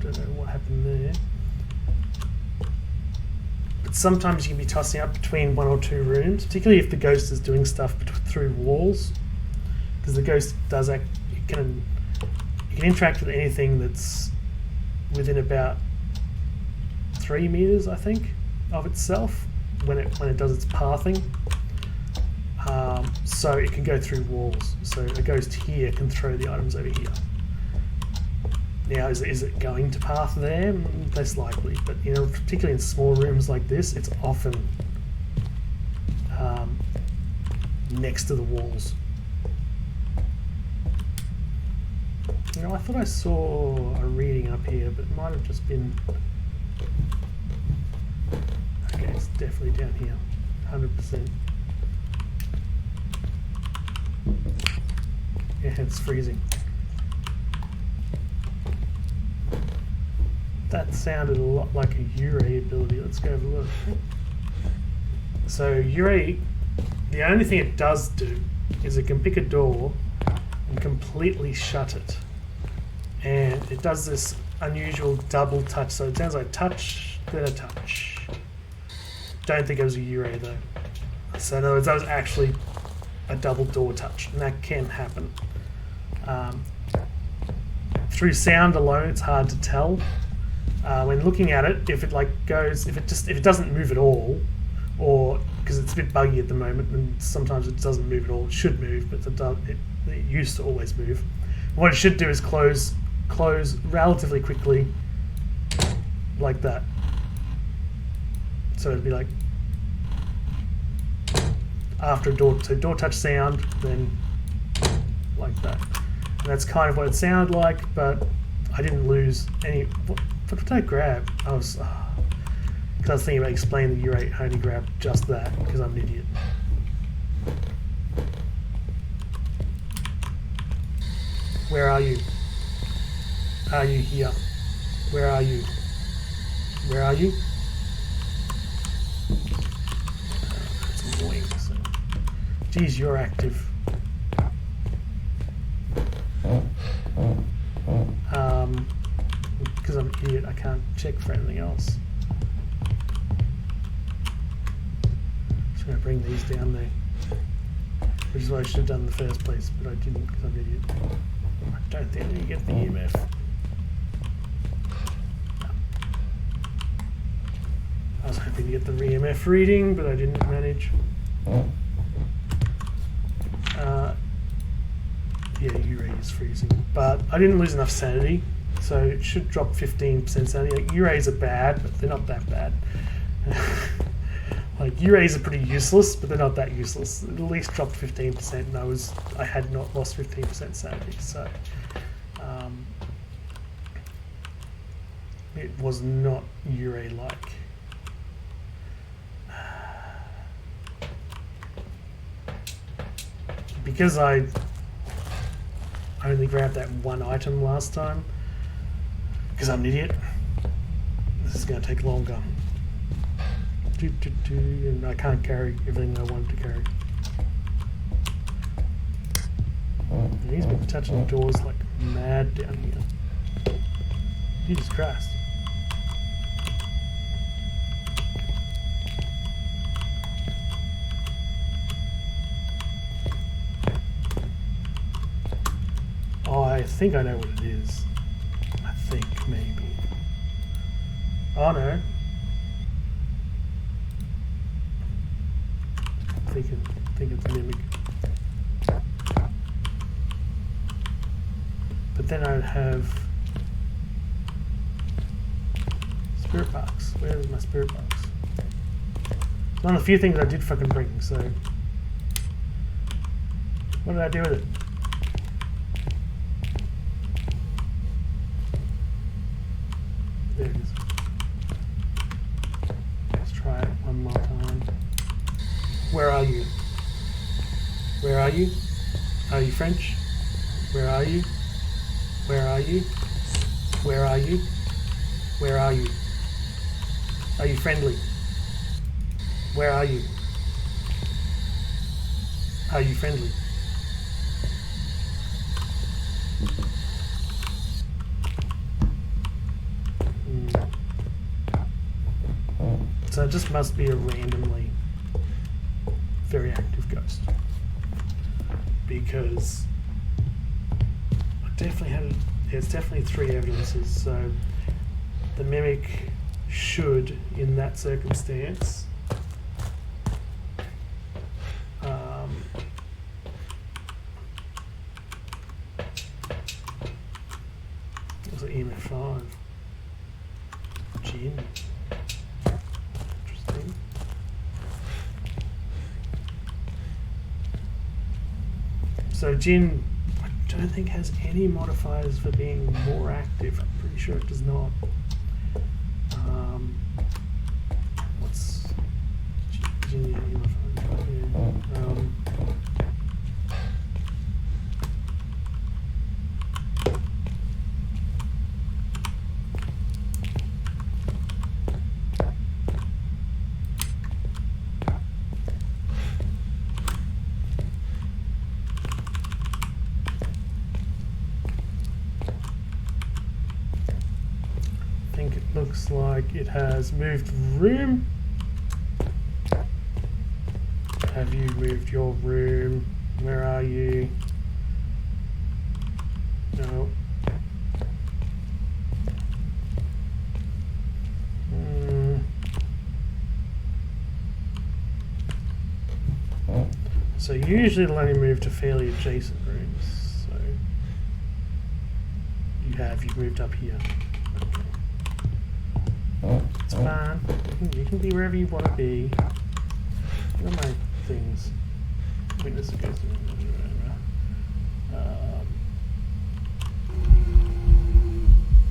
Don't know what happened there. But sometimes you can be tossing up between one or two rooms, particularly if the ghost is doing stuff through walls, because the ghost does it can interact with anything that's within about 3 meters, I think, of itself. When it does its pathing, so it can go through walls. So a ghost here can throw the items over here. Now, is it going to path there? Less likely, but particularly in small rooms like this, it's often next to the walls. I thought I saw a reading up here, but it might have just been. Okay, it's definitely down here, 100%. Yeah, it's freezing. That sounded a lot like a Ure ability. Let's go have a look. So Ure, the only thing it does do is it can pick a door and completely shut it. And it does this unusual double touch. So it sounds like touch, then a touch. Don't think it was a Ure though. So in other words, that was actually a double door touch, and that can happen. Through sound alone, it's hard to tell. When looking at it, if it if it doesn't move at all, or because it's a bit buggy at the moment, and sometimes it doesn't move at all. It should move, but it used to always move. What it should do is close relatively quickly, like that. So it'd be like after a door touch sound, then like that. And that's kind of what it sounded like, but I didn't lose any. What did I grab? Because I was thinking about explaining the Ure only grabbed just that because I'm an idiot. Where are you? Are you here? Where are you? Where are you? That's annoying. So. Geez, you're active. Because I'm an idiot, I can't check for anything else. Just going to bring these down there, which is what I should have done in the first place, but I didn't because I'm an idiot. I don't think I'm going to get the EMF. No. I was hoping to get the EMF reading, but I didn't manage. Yeah, Ure is freezing, but I didn't lose enough sanity, so it should drop 15% sanity. Like, Ures are bad, but they're not that bad. Like, Ures are pretty useless, but they're not that useless. At least dropped 15%, and I had not lost 15% sanity, so it was not Ure-like. Because I only grabbed that one item last time, because I'm an idiot, this is going to take longer. And I can't carry everything I wanted to carry. And he's been touching doors like mad down here. Jesus Christ. think I know what it is. I think, maybe. Oh no. I think it's a mimic. But then I'd have spirit box. Where is my spirit box? It's one of the few things I did fucking bring, so what did I do with it? There it is. Let's try it one more time. Where are you? Where are you? Are you French? Where are you? Where are you? Where are you? Where are you? Are you friendly? Where are you? Are you friendly? So it just must be a randomly very active ghost, because I definitely had it's definitely 3 evidences. So the mimic should, in that circumstance, it was an EMF 5. Gin. Interesting. So Jin, I don't think has any modifiers for being more active. I'm pretty sure it does not. What's Jin? Looks like it has moved room. Have you moved your room? Where are you? No. So usually it'll only move to fairly adjacent rooms. So you've moved up here. It's fine. You can be wherever you want to be. Where are my things? Witness a ghost.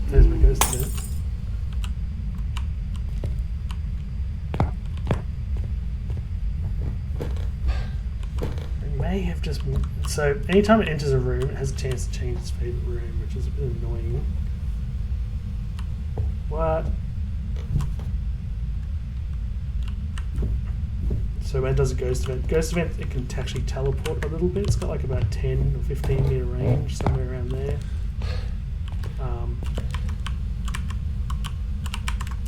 There's my ghost event. It may have just... So anytime it enters a room, it has a chance to change its favourite room, which is a bit annoying. What? So when it does a ghost event, it can actually teleport a little bit. It's got like about 10 or 15 meter range, somewhere around there.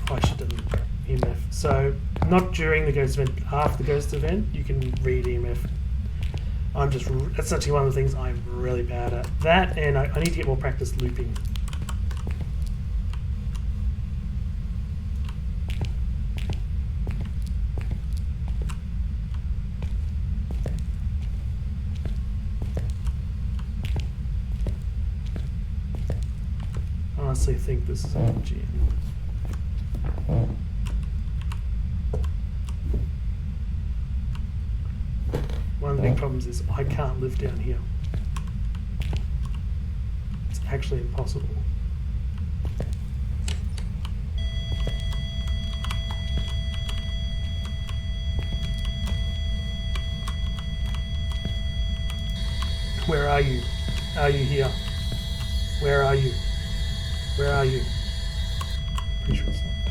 I should have done EMF. So not during the ghost event, but after the ghost event, you can read EMF. That's actually one of the things I'm really bad at. That, and I need to get more practice looping. I honestly think this is an GM. One of the big problems is I can't live down here. It's actually impossible. Where are you? Are you here? Where are you? Where are you? Pretty sure it's not that.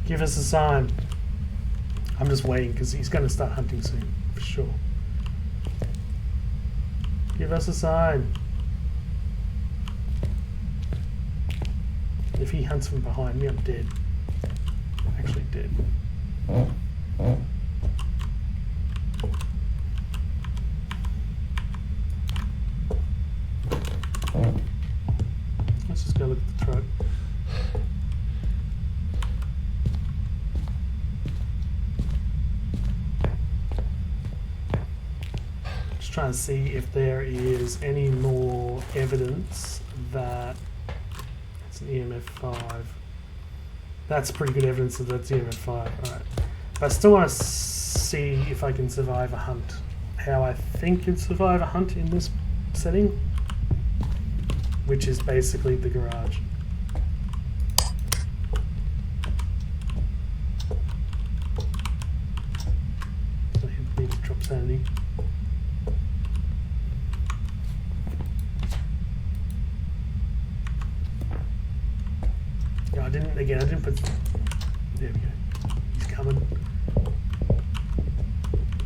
Give us a sign. I'm just waiting because he's going to start hunting soon, for sure. Give us a sign. If he hunts from behind me, I'm dead. Actually dead. Let's just go look at the throat. Just trying to see if there is any more evidence that it's an EMF 5. That's pretty good evidence that that's EMF 5. Alright. But I still want to see if I can survive a hunt. How I think you'd survive a hunt in this setting, which is basically the garage. So he needs to drop sanity. Yeah, I didn't put... There we go. He's coming.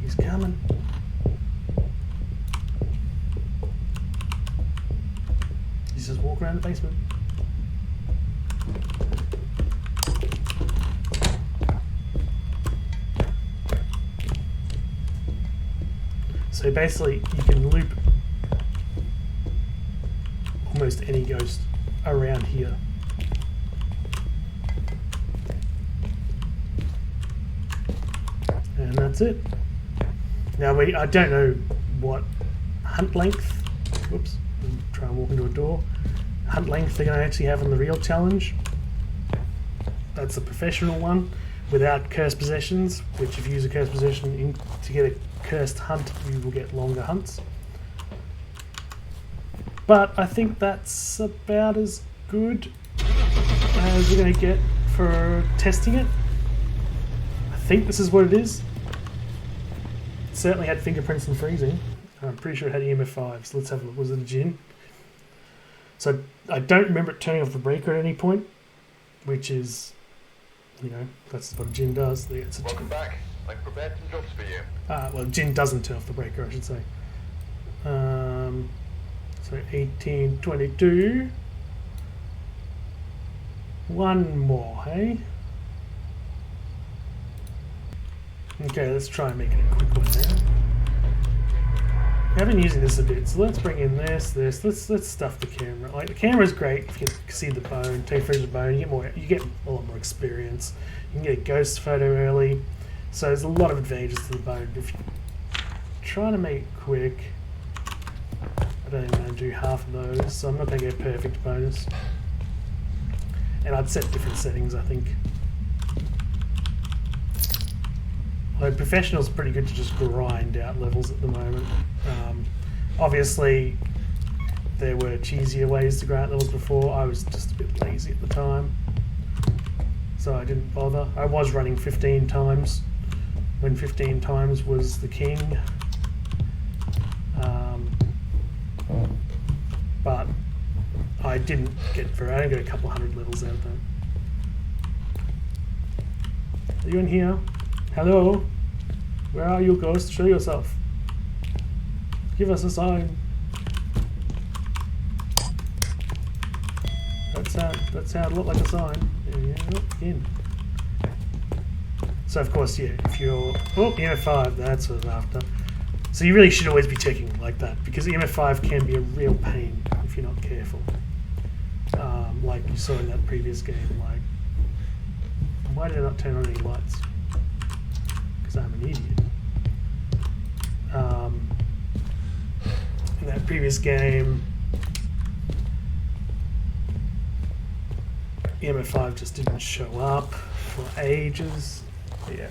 He's coming. He's just walking around the basement. So basically, you can loop almost any ghost around here. And that's it. Now I don't know what hunt length. Whoops. Try and walk into a door. Hunt length they're going to actually have on the real challenge. That's the professional one without cursed possessions, which if you use a cursed possession to get a cursed hunt, you will get longer hunts. But I think that's about as good as we're going to get for testing it. I think this is what it is. It certainly had fingerprints and freezing. I'm pretty sure it had EMF 5, so let's have a look. Was it a gin? So I don't remember it turning off the breaker at any point, which is, you know, that's what a gin does. It's a Welcome back. I've prepared some jobs for you. Well, gin doesn't turn off the breaker, I should say. So 1822. One more, hey? Okay, let's try and make it a quick one there. I've been using this a bit, so let's bring in this. Let's stuff the camera. Like the camera's great if you can see the bone, take footage of the bone. You get a lot more experience. You can get a ghost photo early, so there's a lot of advantages to the bone. If you're trying to make it quick, I don't even want to do half of those, so I'm not going to get a perfect bonus. And I'd set different settings, I think. Like professional's pretty good to just grind out levels at the moment. Obviously, there were cheesier ways to grind out levels before. I was just a bit lazy at the time, so I didn't bother. I was running 15 times when 15 times was the king, but I didn't get I only got a couple hundred levels out of that. Are you in here? Hello? Where are you, ghost? Show yourself. Give us a sign. That sounded a lot like a sign. Yeah, in. So of course, yeah, if you're EMF 5, that's what I'm after. So you really should always be checking like that, because EMF 5 can be a real pain if you're not careful. Like you saw in that previous game. Like, why did I not turn on any lights? Because I'm an idiot. In that previous game, EMF 5 just didn't show up for ages. Yeah.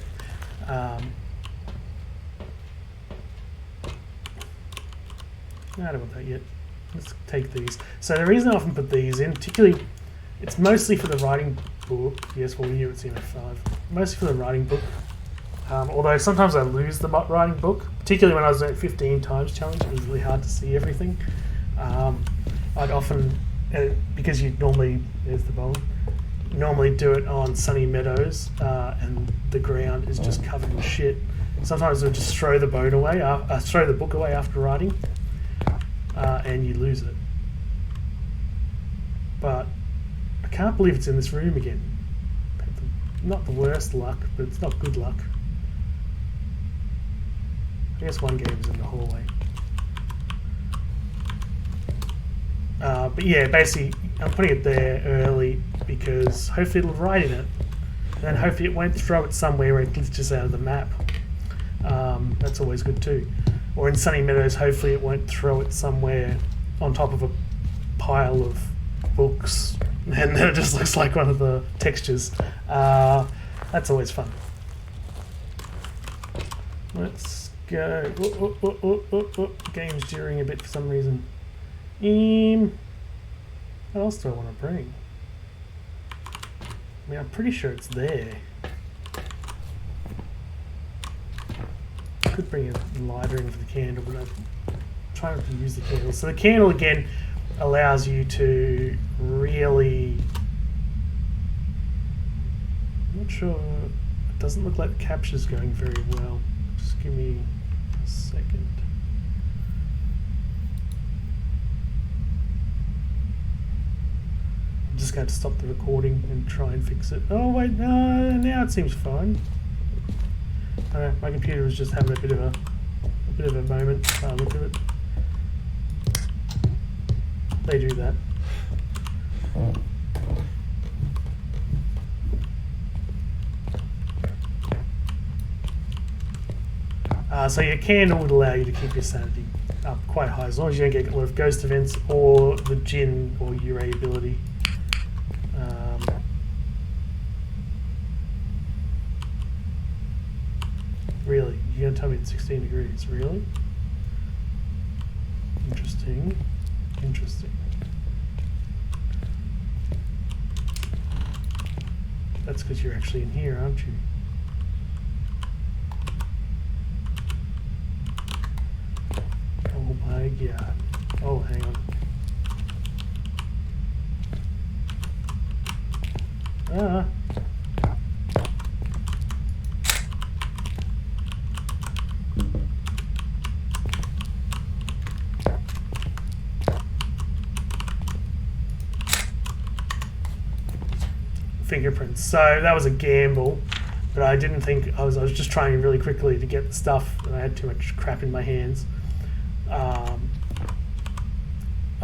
I don't want that yet. Let's take these. So the reason I often put these in, particularly, it's mostly for the writing book. Yes, well, we knew it's EMF 5. Mostly for the writing book. Although sometimes I lose the writing book, particularly when I was doing 15 times challenge. It was really hard to see everything. I'd often, because you normally, there's the bone, normally do it on sunny meadows, and the ground is just covered in shit. Sometimes I would just throw the bone away, throw the book away after writing. and you lose it. But I can't believe it's in this room again. Not the worst luck, but it's not good luck. I guess one game is in the hallway. But yeah, basically I'm putting it there early because hopefully it'll write in it. And then hopefully it won't throw it somewhere where it glitches out of the map. That's always good too. Or in Sunny Meadows, hopefully it won't throw it somewhere on top of a pile of books and then it just looks like one of the textures. That's always fun. Let's go. Game's during a bit for some reason. What else do I want to bring? I mean, I'm pretty sure it's there. Could bring a lighter in for the candle, but I'm trying not to use the candle. So the candle again allows you to really... I'm not sure. It doesn't look like the capture's going very well. Just give me a second. I'm just going to stop the recording and try and fix it. Oh wait, no, now it seems fine. I don't know, my computer was just having a bit of a moment. Look at it. They do that. So your candle would allow you to keep your sanity up quite high, as long as you don't get a lot of ghost events or the Jinn or Uray ability. Really? You're going to tell me it's 16 degrees? Really? Interesting. Interesting. That's because you're actually in here, aren't you? Oh my god. Oh, hang on. Ah. Fingerprints. So that was a gamble, but I didn't think I was just trying really quickly to get the stuff, and I had too much crap in my hands. I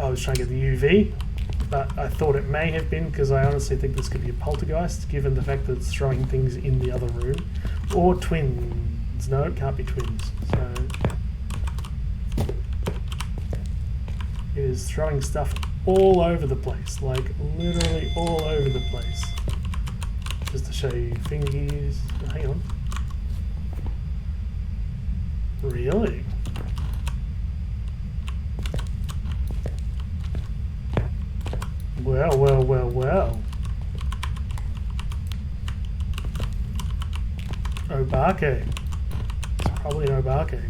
was trying to get the UV, but I thought it may have been because I honestly think this could be a poltergeist, given the fact that it's throwing things in the other room, or twins. No, it can't be twins. So it is throwing stuff all over the place, like literally all over the place. Just to show you fingies. Oh, hang on. Really? Well, well, well, well. Obake. It's probably an Obake.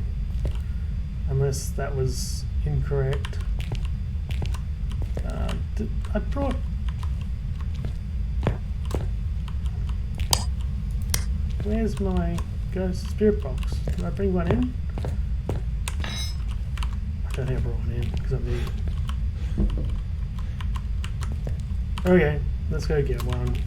Unless that was incorrect. I brought... Where's my ghost spirit box? Did I bring one in? I don't think I brought one in because I'm new. Okay, let's go get one.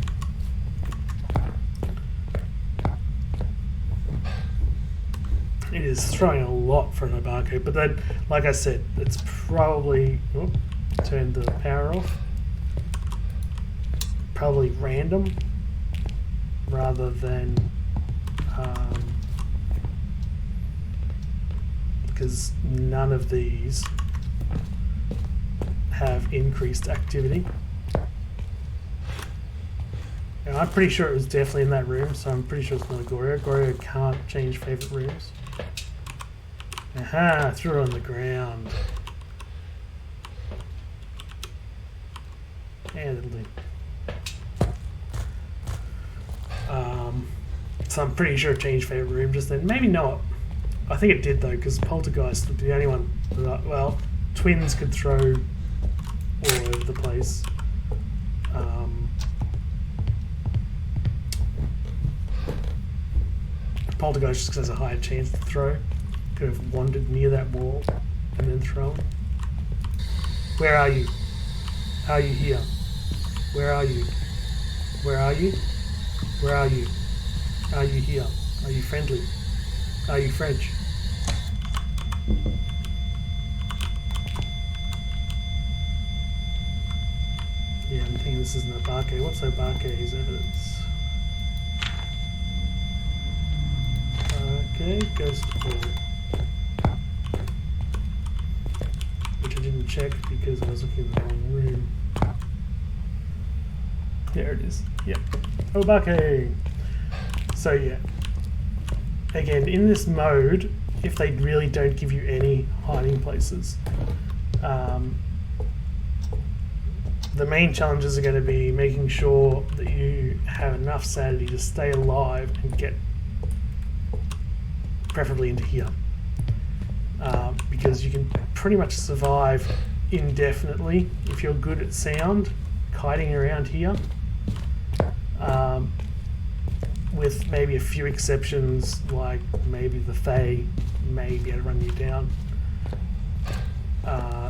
It is throwing a lot for an Obake, but then, like I said, it's probably... Oh, turn the power off. Probably random rather than... because none of these have increased activity. And I'm pretty sure it was definitely in that room, so I'm pretty sure it's not a Goryo. Goryo can't change favourite rooms. Aha, I threw it on the ground. And it'll do. So I'm pretty sure it changed favourite room just then. Maybe not. I think it did though, because Poltergeist would be the only one that, well, twins could throw all over the place. Poltergeist just has a higher chance to throw. Could have wandered near that wall and then thrown. Where are you? Are you here? Where are you? Where are you? Where are you? Are you here? Are you friendly? Are you French? Yeah, I'm thinking this isn't Obake. What's Obake's evidence? Okay, ghost ball. Which I didn't check because I was looking in the wrong room. There it is. Yep. Obake! So yeah. Again, in this mode, if they really don't give you any hiding places, the main challenges are going to be making sure that you have enough sanity to stay alive and get preferably into here. Because you can pretty much survive indefinitely if you're good at sound, kiting around here. With maybe a few exceptions, like maybe the Fae may be able to run you down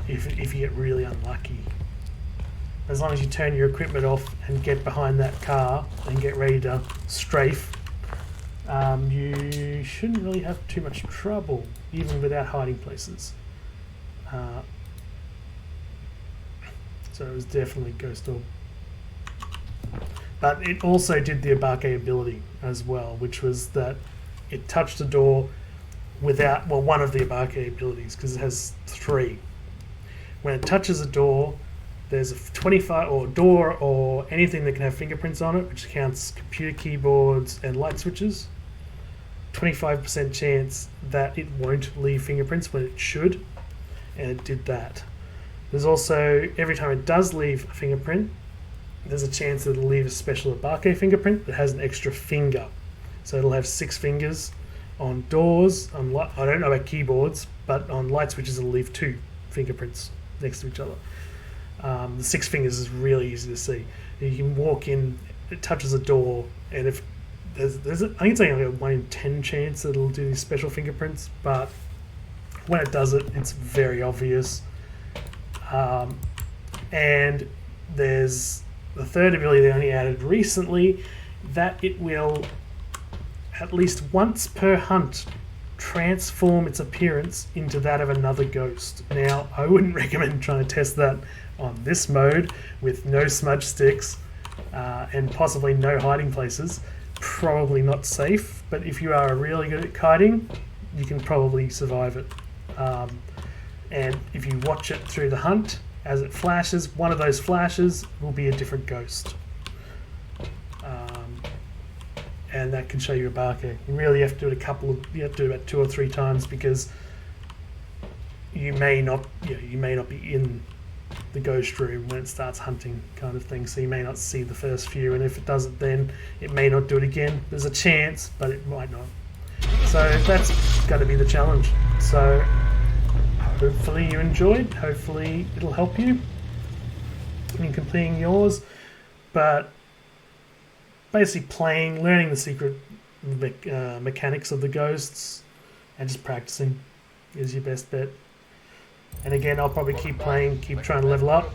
if you get really unlucky. As long as you turn your equipment off and get behind that car and get ready to strafe, you shouldn't really have too much trouble, even without hiding places. So it was definitely Ghost Orb. But it also did the Obake ability as well, which was that it touched a door without, well, one of the Obake abilities, because it has 3. When it touches a door, there's a 25 or door or anything that can have fingerprints on it, which counts computer keyboards and light switches. 25% chance that it won't leave fingerprints when it should, and it did that. There's also, every time it does leave a fingerprint, there's a chance that it'll leave a special Obake fingerprint that has an extra finger. So it'll have 6 fingers on doors, I don't know about keyboards, but on light switches it'll leave 2 fingerprints next to each other. The 6 fingers is really easy to see. You can walk in, it touches a door, and if there's I think it's only a 1 in 10 chance that it'll do these special fingerprints, but when it does it, it's very obvious. And there's the third ability they only added recently, that it will, at least once per hunt, transform its appearance into that of another ghost. Now, I wouldn't recommend trying to test that on this mode with no smudge sticks and possibly no hiding places. Probably not safe, but if you are really good at kiting, you can probably survive it. And if you watch it through the hunt, as it flashes, one of those flashes will be a different ghost. And that can show you Obake. You really have to do it you have to do it about 2 or 3 times, because you may not be in the ghost room when it starts hunting, kind of thing. So you may not see the first few, and if it does it then, it may not do it again. There's a chance, but it might not. So that's going to be the challenge. So hopefully you enjoyed. Hopefully it'll help you in completing yours. But basically learning the secret mechanics of the ghosts and just practicing is your best bet. And again, I'll probably keep playing, keep trying to level up,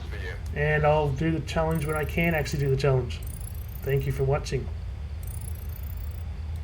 and I'll do the challenge when I can actually do the challenge. Thank you for watching.